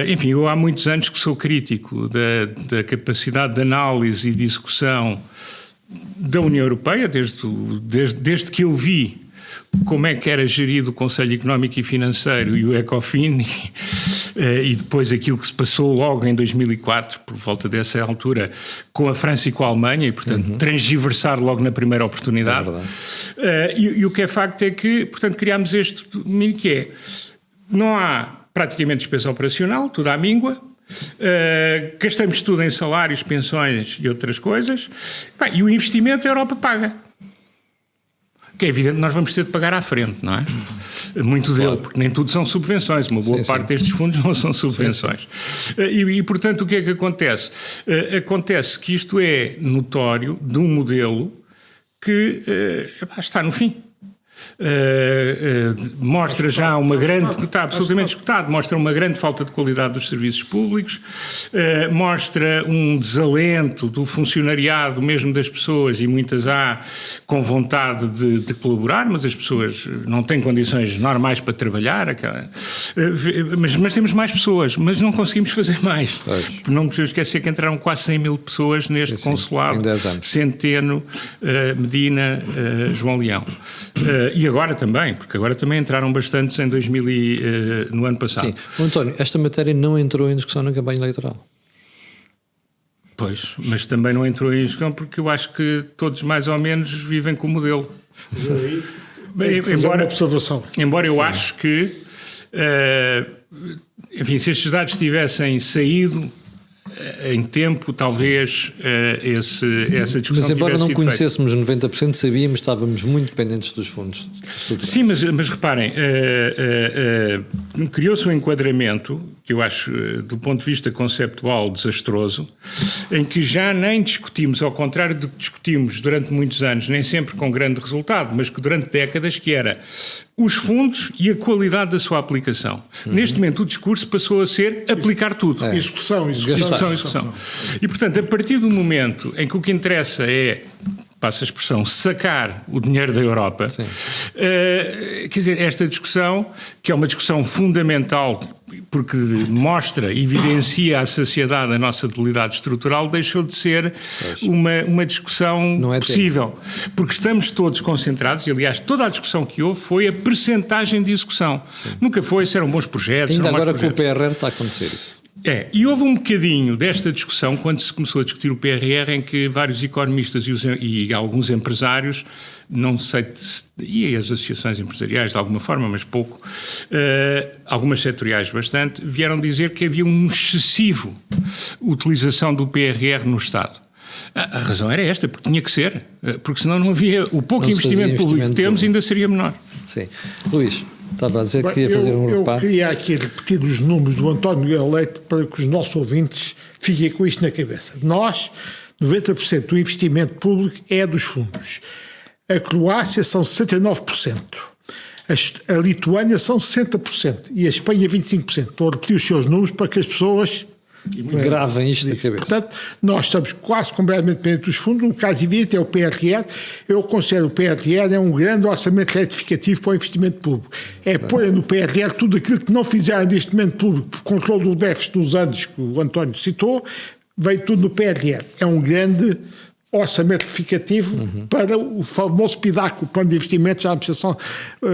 Enfim, eu há muitos anos que sou crítico da capacidade de análise e discussão da União Europeia, desde que eu vi como é que era gerido o Conselho Económico e Financeiro e o Ecofin, e depois aquilo que se passou logo em 2004, por volta dessa altura, com a França e com a Alemanha, e portanto transgiversar logo na primeira oportunidade. E o que é facto é que, portanto, criámos este domínio que é, não há praticamente despesa operacional, tudo à míngua, gastamos tudo em salários, pensões e outras coisas, e o investimento a Europa paga. Que é evidente que nós vamos ter de pagar à frente, não é? Muito dele, porque nem tudo são subvenções, uma boa parte destes fundos não são subvenções. E, portanto, o que é que acontece? Acontece que isto é notório de um modelo que está no fim. Mostra já uma grande, está absolutamente esgotado, mostra uma grande falta de qualidade dos serviços públicos, mostra um desalento do funcionariado, mesmo das pessoas, e muitas há com vontade de colaborar, mas as pessoas não têm condições normais para trabalhar, mas temos mais pessoas, mas não conseguimos fazer mais. Não podemos esquecer que entraram quase 100 mil pessoas neste consulado, Centeno, Medina, João Leão. E agora também, porque agora também entraram bastantes no ano passado. Sim. António, esta matéria não entrou em discussão na campanha eleitoral. Pois, mas também não entrou em discussão porque eu acho que todos mais ou menos vivem com o modelo. Embora eu acho que, enfim, se estes dados tivessem saído em tempo, talvez essa discussão. Mas embora não sido conhecêssemos 90%, sabíamos que estávamos muito dependentes dos fundos. Sim, mas reparem, criou-se um enquadramento que eu acho, do ponto de vista conceptual, desastroso, em que já nem discutimos, ao contrário do que discutimos durante muitos anos, nem sempre com grande resultado, mas que durante décadas, que era os fundos e a qualidade da sua aplicação. Neste momento o discurso passou a ser aplicar tudo. Execução. E, portanto, a partir do momento em que o que interessa é, passa a expressão, sacar o dinheiro da Europa, quer dizer, esta discussão, que é uma discussão fundamental, porque mostra, evidencia à sociedade a nossa debilidade estrutural, deixou de ser uma discussão possível. Porque estamos todos concentrados, e aliás toda a discussão que houve foi a percentagem de execução. Nunca foi se eram bons projetos. Ainda agora com o PRR está a acontecer isso. E houve um bocadinho desta discussão quando se começou a discutir o PRR, em que vários economistas e alguns empresários, não sei, e as associações empresariais de alguma forma, mas pouco, algumas setoriais bastante, vieram dizer que havia uma excessiva utilização do PRR no Estado. A razão era esta, porque tinha que ser, porque senão não havia, o pouco investimento público que temos ainda seria menor. Sim. Luís, estava a dizer que ia fazer um reparo. Eu queria aqui repetir os números do António Nogueira Leite para que os nossos ouvintes fiquem com isto na cabeça. Nós, 90% do investimento público é dos fundos. A Croácia são 69%. A Lituânia são 60% e a Espanha 25%. Estou a repetir os seus números para que as pessoas gravem isto na cabeça. Portanto, nós estamos quase completamente dependentes dos fundos. Um caso evidente é o PRR. Eu considero o PRR é um grande orçamento retificativo para o investimento público. É pôr no PRR tudo aquilo que não fizeram de investimento público por controle do déficit dos anos que o António citou, veio tudo no PRR. É um grande orçamento retificativo para o famoso PIDAC, o Plano de Investimentos da Administração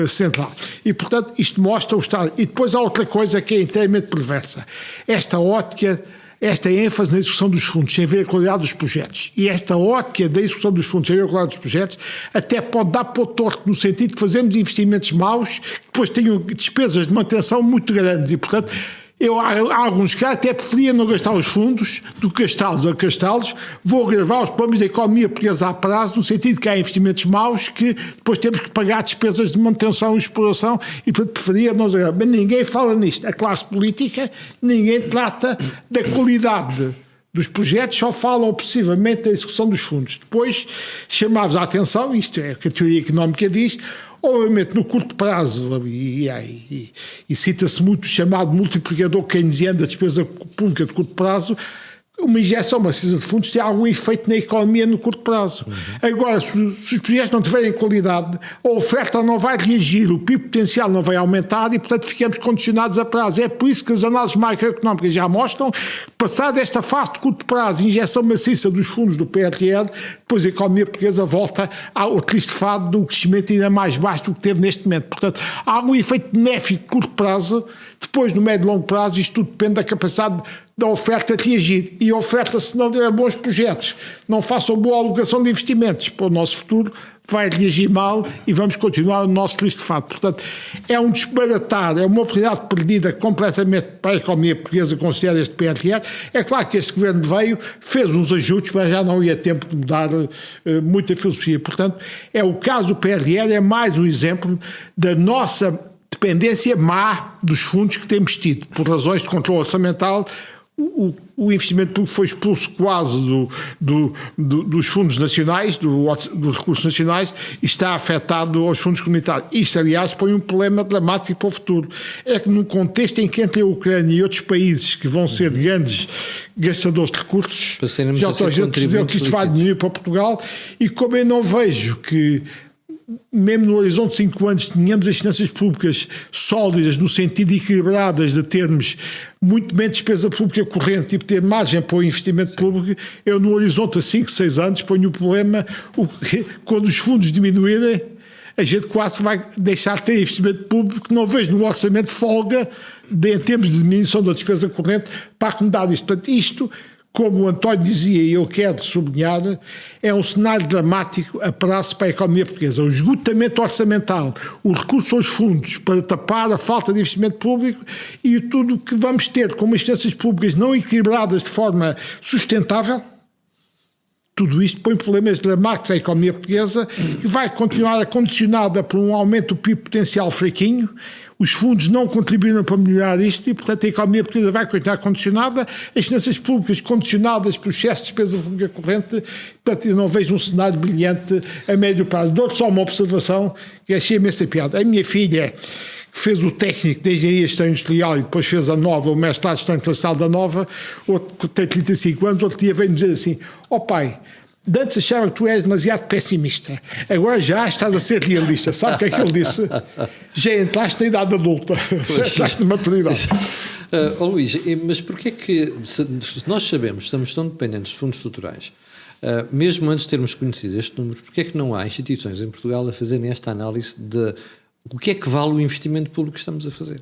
Central. E, portanto, isto mostra o Estado. E depois há outra coisa que é inteiramente perversa. Esta ótica, esta ênfase na execução dos fundos, sem ver a qualidade dos projetos. E esta ótica da execução dos fundos, sem ver a qualidade dos projetos, até pode dar para o torto, no sentido de fazermos investimentos maus, que depois tenham despesas de manutenção muito grandes. E, portanto, há alguns que até preferia não gastar os fundos do que gastá-los, vou agravar os problemas da economia portuguesa a prazo, no sentido que há investimentos maus que depois temos que pagar despesas de manutenção e exploração e preferia não agravar. Mas ninguém fala nisto. A classe política, ninguém trata da qualidade dos projetos, só falam obsessivamente da execução dos fundos. Depois chamava-vos a atenção, isto é o que a teoria económica diz, obviamente no curto prazo, e cita-se muito o chamado multiplicador keynesiano da despesa pública de curto prazo, uma injeção maciça de fundos tem algum efeito na economia no curto prazo. Agora, se os projetos não tiverem qualidade, a oferta não vai reagir, o PIB potencial não vai aumentar e, portanto, ficamos condicionados a prazo. É por isso que as análises macroeconómicas já mostram que, passada esta fase de curto prazo, injeção maciça dos fundos do PRR, depois a economia portuguesa volta ao triste fado do crescimento ainda mais baixo do que teve neste momento. Portanto, há algum efeito benéfico de curto prazo, depois no médio e longo prazo isto tudo depende da capacidade da oferta de reagir. E a oferta, se não tiver bons projetos, não façam boa alocação de investimentos para o nosso futuro, vai reagir mal e vamos continuar o nosso triste fado. Portanto, é um desbaratar, é uma oportunidade perdida completamente para a economia portuguesa considerar este PRR. É claro que este governo veio, fez uns ajustes, mas já não ia tempo de mudar muita filosofia. Portanto, é o caso do PRR, é mais um exemplo da nossa dependência má dos fundos que temos tido, por razões de controle orçamental. O investimento público foi expulso quase dos fundos nacionais, dos recursos nacionais, e está afetado aos fundos comunitários. Isto, aliás, põe um problema dramático para o futuro. É que num contexto em que entre a Ucrânia e outros países que vão ser grandes gastadores de recursos, já toda a gente percebeu que isto vai diminuir para Portugal, e como eu não vejo que mesmo no horizonte de 5 anos tenhamos as finanças públicas sólidas, no sentido equilibradas, de termos muito menos despesa pública corrente e ter margem para o investimento público, eu no horizonte a 5, 6 anos ponho o problema, quando os fundos diminuírem, a gente quase vai deixar de ter investimento público, não vejo no orçamento folga em termos de diminuição da despesa corrente para acomodar isto. Portanto, isto, como o António dizia, e eu quero sublinhar, é um cenário dramático a prazo para a economia portuguesa. O esgotamento orçamental, o recurso aos fundos para tapar a falta de investimento público e tudo o que vamos ter com as finanças públicas não equilibradas de forma sustentável, tudo isto põe problemas dramáticos à economia portuguesa e vai continuar condicionada por um aumento do PIB potencial fraquinho. Os fundos não contribuíram para melhorar isto e, portanto, a economia portuguesa vai continuar condicionada, as finanças públicas condicionadas por excesso de despesa pública corrente. Portanto, eu não vejo um cenário brilhante a médio prazo. Dou-te só uma observação que achei imensa piada. A minha filha, que fez o técnico de Engenharia e Gestão Industrial e depois fez a Nova, o mestrado de Gestão Internacional da Nova, outro, tem 35 anos, outro dia veio-me dizer assim: ó pai, antes achava que tu és demasiado pessimista, agora já estás a ser realista. Sabe o que é que ele disse? Já entraste na idade adulta, já entraste na maturidade. Luís, mas porquê que, se nós sabemos, estamos tão dependentes de fundos estruturais, mesmo antes de termos conhecido este número, porquê é que não há instituições em Portugal a fazerem esta análise de o que é que vale o investimento público que estamos a fazer?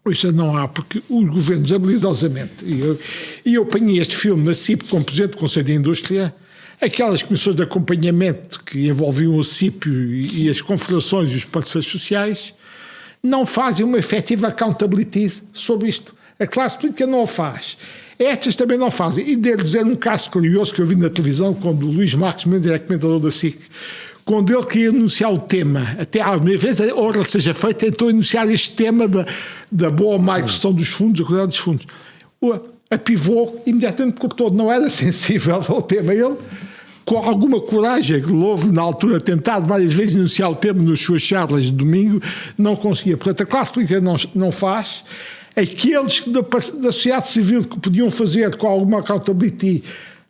Isso não há, porque os governos habilidosamente, e eu apanhei este filme na CIP como Presidente do Conselho de Indústria, aquelas comissões de acompanhamento que envolviam o CIP e as confederações e os parceiros sociais, não fazem uma efetiva accountability sobre isto. A classe política não o faz. Estas também não fazem. E devo dizer um caso curioso que eu vi na televisão, quando o Luís Marques Mendes era comentador da SIC, quando ele queria anunciar o tema, até algumas vezes a hora seja feita, tentou anunciar este tema da boa ou má gestão dos fundos, a qualidade dos fundos. A Pivô imediatamente cortou, não era sensível ao tema. Ele, com alguma coragem, que houve na altura tentado várias vezes anunciar o tema nas suas charlas de domingo, não conseguia. Portanto, a classe política não faz. Aqueles da sociedade civil que podiam fazer com alguma accountability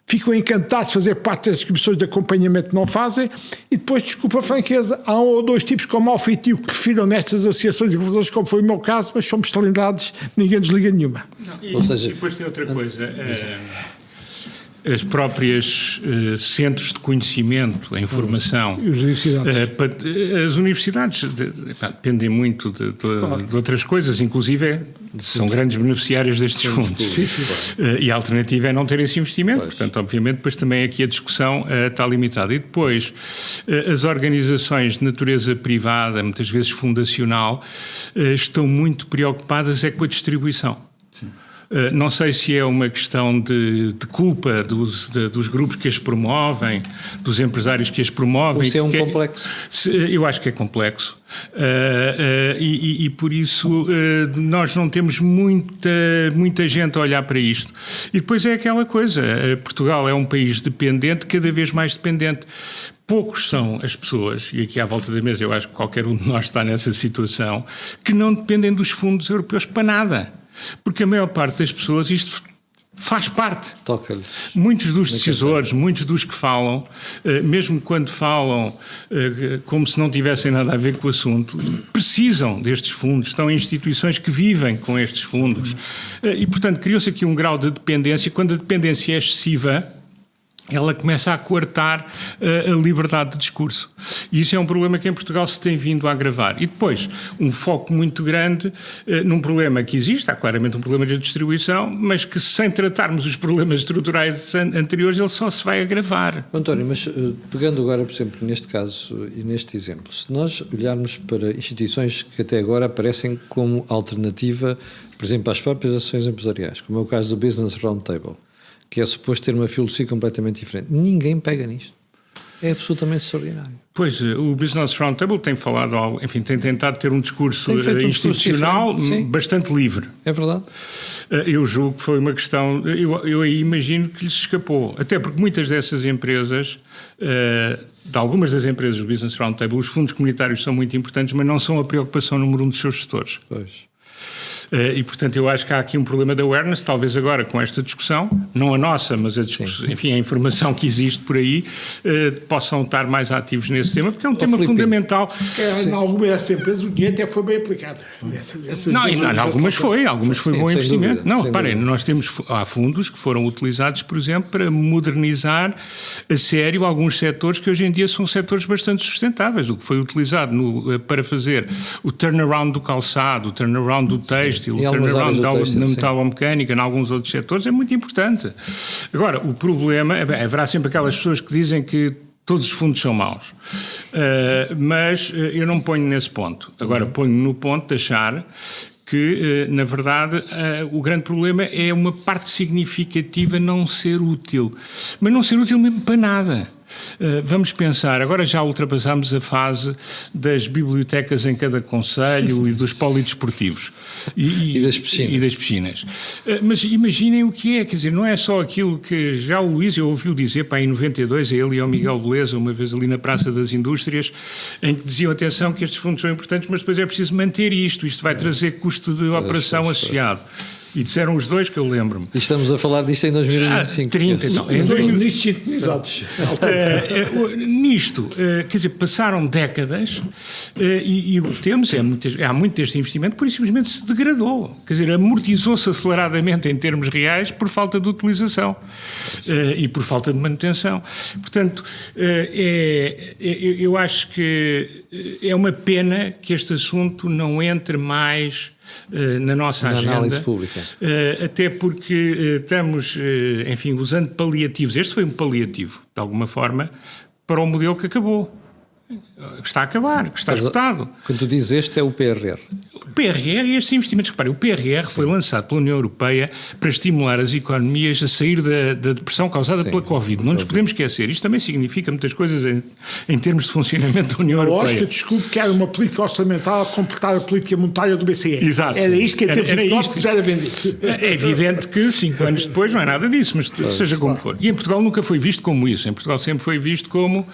ficam encantados de fazer parte das comissões de acompanhamento, não fazem, e depois, desculpa a franqueza, há um ou dois tipos com mau feitio que refiram nestas associações de governadores, como foi o meu caso, mas somos talendados, ninguém desliga nenhuma. Ou seja, e depois tem outra coisa, as próprias centros de conhecimento, a informação, as universidades dependem muito de outras coisas, inclusive são grandes beneficiárias destes fundos. E a alternativa é não ter esse investimento, portanto, obviamente, depois também aqui a discussão está limitada. E depois, as organizações de natureza privada, muitas vezes fundacional, estão muito preocupadas com a distribuição. Sim. Não sei se é uma questão de culpa dos grupos que as promovem, dos empresários que as promovem. Ou se é um complexo? Eu acho que é complexo. E por isso nós não temos muita gente a olhar para isto. E depois é aquela coisa, Portugal é um país dependente, cada vez mais dependente. Poucos são as pessoas, e aqui à volta da mesa eu acho que qualquer um de nós está nessa situação, que não dependem dos fundos europeus para nada. Porque a maior parte das pessoas isto faz parte. Toca-lhes. Muitos dos decisores, muitos dos que falam, mesmo quando falam como se não tivessem nada a ver com o assunto, precisam destes fundos, estão em instituições que vivem com estes fundos. E, portanto, criou-se aqui um grau de dependência. Quando a dependência é excessiva, ela começa a coartar a liberdade de discurso. E isso é um problema que em Portugal se tem vindo a agravar. E depois, um foco muito grande num problema que existe, há claramente um problema de distribuição, mas que sem tratarmos os problemas estruturais anteriores, ele só se vai agravar. António, mas pegando agora, por exemplo, neste caso e neste exemplo, se nós olharmos para instituições que até agora aparecem como alternativa, por exemplo, às próprias ações empresariais, como é o caso do Business Roundtable, que é suposto ter uma filosofia completamente diferente. Ninguém pega nisto. É absolutamente extraordinário. Pois, o Business Roundtable tem falado, enfim, tem tentado ter um discurso institucional bastante livre. É verdade. Eu julgo que foi uma questão, eu aí imagino que lhes escapou. Até porque muitas dessas empresas, de algumas das empresas do Business Roundtable, os fundos comunitários são muito importantes, mas não são a preocupação número 1 dos seus gestores. Pois. E, portanto, eu acho que há aqui um problema de awareness, talvez agora com esta discussão, não a nossa, mas a discussão, enfim, a informação que existe por aí, possam estar mais ativos nesse tema, porque é um tema fundamental. Em algumas dessas empresas o dinheiro até foi bem aplicado. Algumas foi bom investimento. Dúvida, não, reparem, há fundos que foram utilizados, por exemplo, para modernizar a sério alguns setores que hoje em dia são setores bastante sustentáveis. O que foi utilizado para fazer o turnaround do calçado, o turnaround do têxtil, o turnaround da metalomecânica, em alguns outros setores, é muito importante. Agora, o problema, haverá sempre aquelas pessoas que dizem que todos os fundos são maus, mas eu não me ponho nesse ponto. Agora, ponho-me no ponto de achar que, na verdade, o grande problema é uma parte significativa não ser útil. Mas não ser útil mesmo para nada. Vamos pensar, agora já ultrapassámos a fase das bibliotecas em cada concelho e dos polidesportivos e das piscinas. Mas imaginem o que é, quer dizer, não é só aquilo que já o Luís eu ouviu dizer, em 92, a ele e ao Miguel Beleza, uma vez ali na Praça das Indústrias, em que diziam, atenção, que estes fundos são importantes, mas depois é preciso manter isto vai trazer custo de operação associado. E disseram os dois que eu lembro-me. E estamos a falar disto em 2025. 30, não. Em 2025. Nisto, quer dizer, passaram décadas e o que temos há muito deste investimento, por isso simplesmente se degradou. Quer dizer, amortizou-se aceleradamente em termos reais por falta de utilização e por falta de manutenção. Portanto, eu acho que é uma pena que este assunto não entre mais na nossa Na agenda. análise pública. Até porque estamos, enfim, usando paliativos. Este foi um paliativo, de alguma forma, para o modelo que acabou. Que está a acabar, que está esgotado. Quando tu dizes este é o PRR. O PRR e estes investimentos, repare, o PRR foi lançado pela União Europeia para estimular as economias a sair da depressão causada pela Covid. Não nos podemos esquecer. Isto também significa muitas coisas em termos de funcionamento da União A Europeia. lógica, desculpe, que era uma política orçamental a completar a política monetária do BCE. Exato. Era isto que em termos Era económicos isto. já era vendido. É evidente que 5 anos depois não é nada disso, mas seja como for. E em Portugal nunca foi visto como isso. Em Portugal sempre foi visto como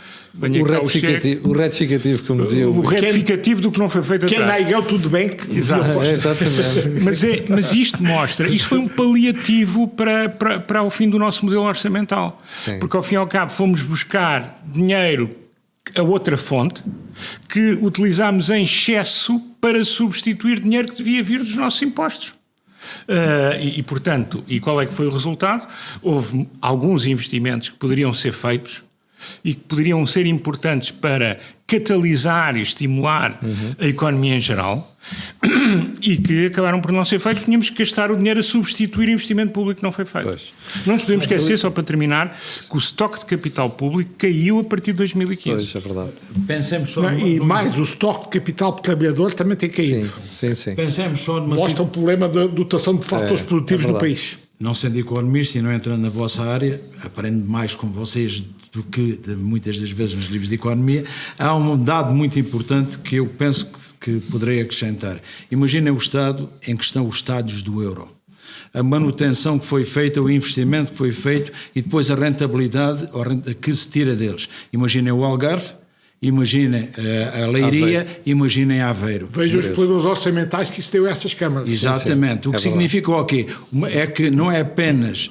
O retificativo, como dizia o retificativo do que não foi feito Quem atrás. negou tudo bem, que dizia o Costa. Exatamente. Mas isto mostra, isto foi um paliativo para o fim do nosso modelo orçamental. Sim. Porque ao fim e ao cabo fomos buscar dinheiro a outra fonte que utilizámos em excesso para substituir dinheiro que devia vir dos nossos impostos. Portanto, qual é que foi o resultado? Houve alguns investimentos que poderiam ser feitos e que poderiam ser importantes para catalisar e estimular a economia em geral e que acabaram por não ser feitos. Tínhamos que gastar o dinheiro a substituir investimento público que não foi feito. Pois. Não nos podemos esquecer, só para terminar, que o estoque de capital público caiu a partir de 2015. Pois, é verdade. Pensemos só E mais, o estoque de capital por trabalhador também tem caído. Sim. Pensemos só numa Mostra o problema da dotação de fatores produtivos no verdade. país. Não sendo economista e não entrando na vossa área, aprendo mais com vocês do que muitas das vezes nos livros de economia, há um dado muito importante que eu penso que poderei acrescentar. Imaginem o Estado em que estão os estádios do euro. A manutenção que foi feita, o investimento que foi feito e depois a rentabilidade que se tira deles. Imaginem o Algarve, imaginem a Leiria, imaginem Aveiro. Veja os problemas orçamentais que isso deu a essas câmaras. Exatamente. Sim, o que significa o quê? É que não é apenas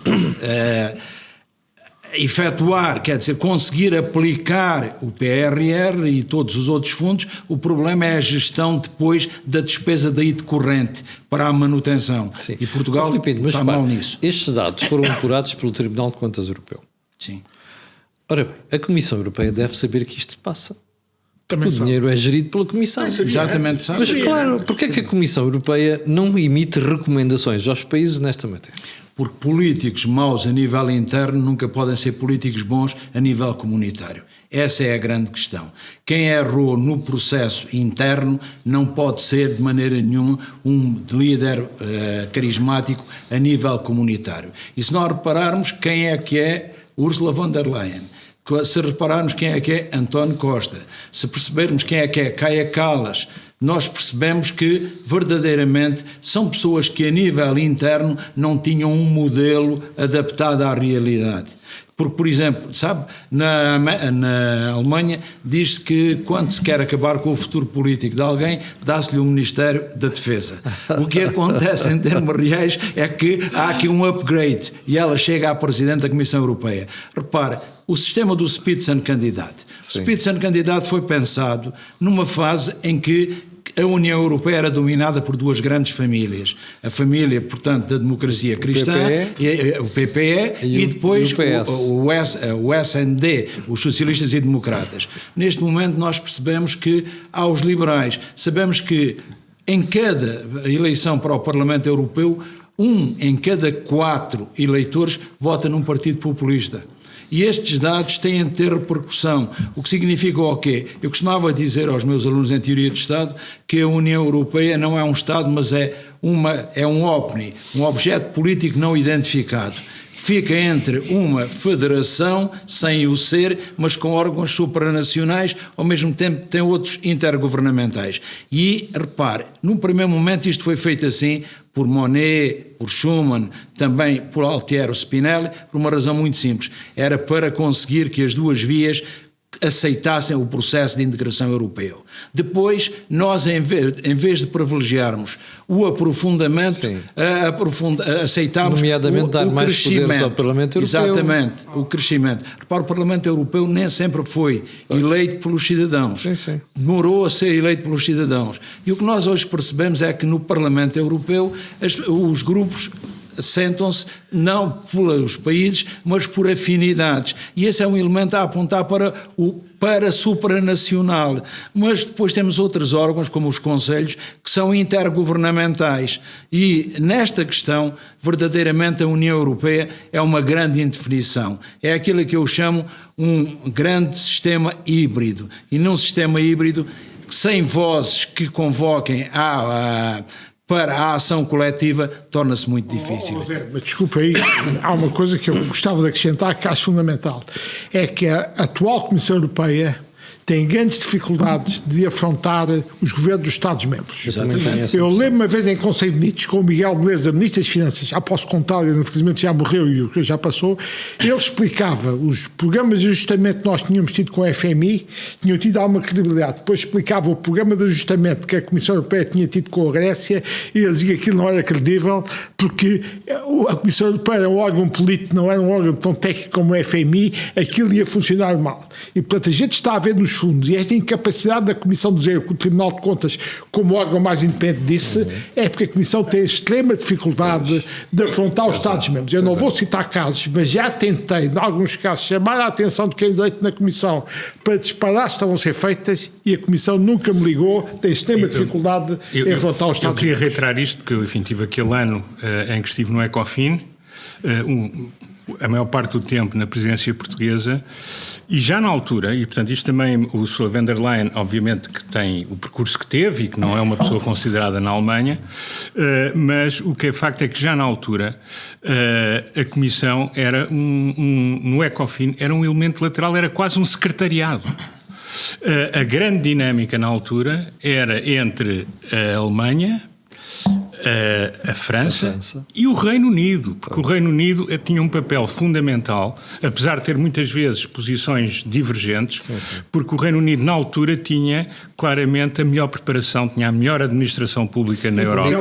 efetuar, quer dizer, conseguir aplicar o PRR e todos os outros fundos, o problema é a gestão depois da despesa daí decorrente para a manutenção. Sim. E Portugal Mas está mal nisso. Estes dados foram apurados pelo Tribunal de Contas Europeu. Sim. Ora bem, a Comissão Europeia deve saber que isto passa. Também O sabe. dinheiro é gerido pela Comissão. Exatamente. Sabe? Mas claro, porque é que a Comissão Europeia não emite recomendações aos países nesta matéria? Porque políticos maus a nível interno nunca podem ser políticos bons a nível comunitário. Essa é a grande questão. Quem errou no processo interno não pode ser de maneira nenhuma um líder carismático a nível comunitário. E se nós repararmos quem é Ursula von der Leyen, se repararmos quem é António Costa, se percebermos quem é Kaja Kallas, nós percebemos que verdadeiramente são pessoas que a nível interno não tinham um modelo adaptado à realidade. Porque, por exemplo, sabe, na Alemanha diz-se que quando se quer acabar com o futuro político de alguém, dá-se-lhe o Ministério da Defesa. O que acontece em termos reais é que há aqui um upgrade e ela chega à Presidente da Comissão Europeia. Repare, o sistema do Spitzenkandidat. O Spitzenkandidat foi pensado numa fase em que a União Europeia era dominada por duas grandes famílias. A família, portanto, da democracia cristã, o PPE e depois o SND, os socialistas e democratas. Neste momento nós percebemos que há os liberais. Sabemos que em cada eleição para o Parlamento Europeu, 1 em cada 4 eleitores vota num partido populista. E estes dados têm de ter repercussão. O que significa o quê? Eu costumava dizer aos meus alunos em Teoria do Estado que a União Europeia não é um Estado, mas é um OVNI, um objeto político não identificado. Fica entre uma federação, sem o ser, mas com órgãos supranacionais, ao mesmo tempo tem outros intergovernamentais. E, repare, num primeiro momento isto foi feito assim, por Monnet, por Schuman, também por Altiero Spinelli, por uma razão muito simples. Era para conseguir que as duas vias aceitassem o processo de integração europeu. Depois, nós, em vez de privilegiarmos o aprofundamento, aceitámos nomeadamente dar o mais crescimento. poderes ao Parlamento Europeu. Exatamente, o crescimento. Repara, o Parlamento Europeu nem sempre foi eleito pelos cidadãos. Sim. Demorou a ser eleito pelos cidadãos. E o que nós hoje percebemos é que no Parlamento Europeu os grupos sentam-se não pelos países, mas por afinidades. E esse é um elemento a apontar para o supranacional. Mas depois temos outros órgãos, como os conselhos, que são intergovernamentais. E nesta questão, verdadeiramente, a União Europeia é uma grande indefinição. É aquilo que eu chamo um grande sistema híbrido. E num sistema híbrido, sem vozes que convoquem para a ação coletiva, torna-se muito difícil. Mas desculpa aí, há uma coisa que eu gostava de acrescentar que acho fundamental, é que a atual Comissão Europeia tem grandes dificuldades de afrontar os governos dos Estados-membros. Eu lembro uma vez em Conselho de Ministros com o Miguel Beleza, Ministro das Finanças, já posso contar, ele infelizmente já morreu e o que já passou, ele explicava os programas de ajustamento que nós tínhamos tido com a FMI, tinham tido alguma credibilidade, depois explicava o programa de ajustamento que a Comissão Europeia tinha tido com a Grécia e ele dizia que aquilo não era credível porque a Comissão Europeia era um órgão político, não era um órgão tão técnico como a FMI, aquilo ia funcionar mal. E portanto a gente está a ver nos fundos, e esta incapacidade da Comissão de dizer que o Tribunal de Contas, como órgão mais independente, disse, é porque a Comissão tem extrema dificuldade de afrontar os Estados-membros. Eu não vou citar casos, mas já tentei, em alguns casos, chamar a atenção de quem é eleito na Comissão para disparar se estavam a ser feitas, e a Comissão nunca me ligou, tem extrema dificuldade em afrontar os Estados-membros. Eu queria reiterar isto, porque eu, enfim, tive aquele ano em que estive no Ecofin, a maior parte do tempo na presidência portuguesa, e já na altura, e portanto isto também, o Ursula von der Leyen, obviamente que tem o percurso que teve e que não é uma pessoa considerada na Alemanha, mas o que é facto é que já na altura a Comissão era no Ecofin, era um elemento lateral, era quase um secretariado. A grande dinâmica na altura era entre a Alemanha, a França e o Reino Unido, porque o Reino Unido tinha um papel fundamental, apesar de ter muitas vezes posições divergentes, porque o Reino Unido na altura tinha claramente a melhor preparação, tinha a melhor administração pública na Europa.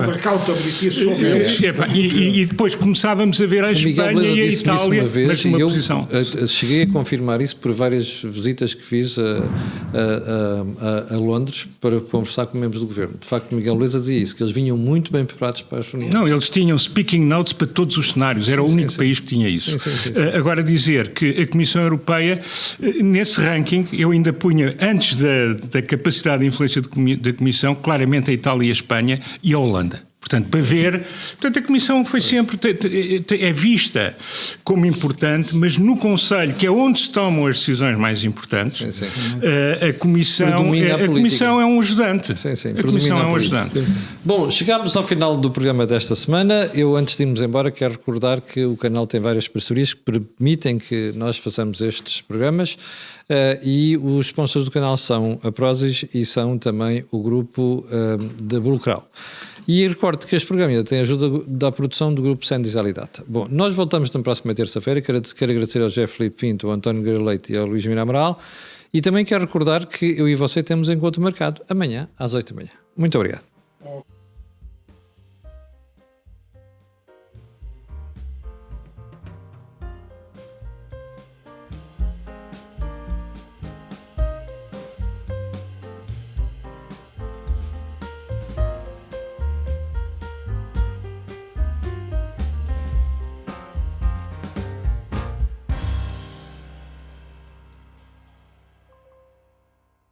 E depois começamos a ver a Espanha e a Itália na mesma posição. Cheguei a confirmar isso por várias visitas que fiz a Londres para conversar com membros do governo. De facto, Miguel Luísa dizia isso, que eles vinham muito bem preparados para as reuniões. Não, eles tinham speaking notes para todos os cenários, era o único país que tinha isso. Agora dizer que a Comissão Europeia, nesse ranking, eu ainda punha, antes da capacidade de influência da Comissão, claramente a Itália e a Espanha e a Holanda. Portanto, para ver, portanto, a Comissão foi sempre, é vista como importante, mas no Conselho, que é onde se tomam as decisões mais importantes, a Comissão é um ajudante. A Comissão é um ajudante. Bom, chegámos ao final do programa desta semana. Eu, antes de irmos embora, quero recordar que o canal tem várias parcerias que permitem que nós façamos estes programas e os sponsors do canal são a Prozis e são também o grupo da Bulcral. E recordo que este programa tem a ajuda da produção do grupo Sendis Alidata. Bom, nós voltamos na próxima terça-feira. Quero agradecer ao José Filipe Pinto, ao António Guerreiro Leite e ao Luís Mira Amaral. E também quero recordar que eu e você temos encontro marcado amanhã às 8h30. Muito obrigado.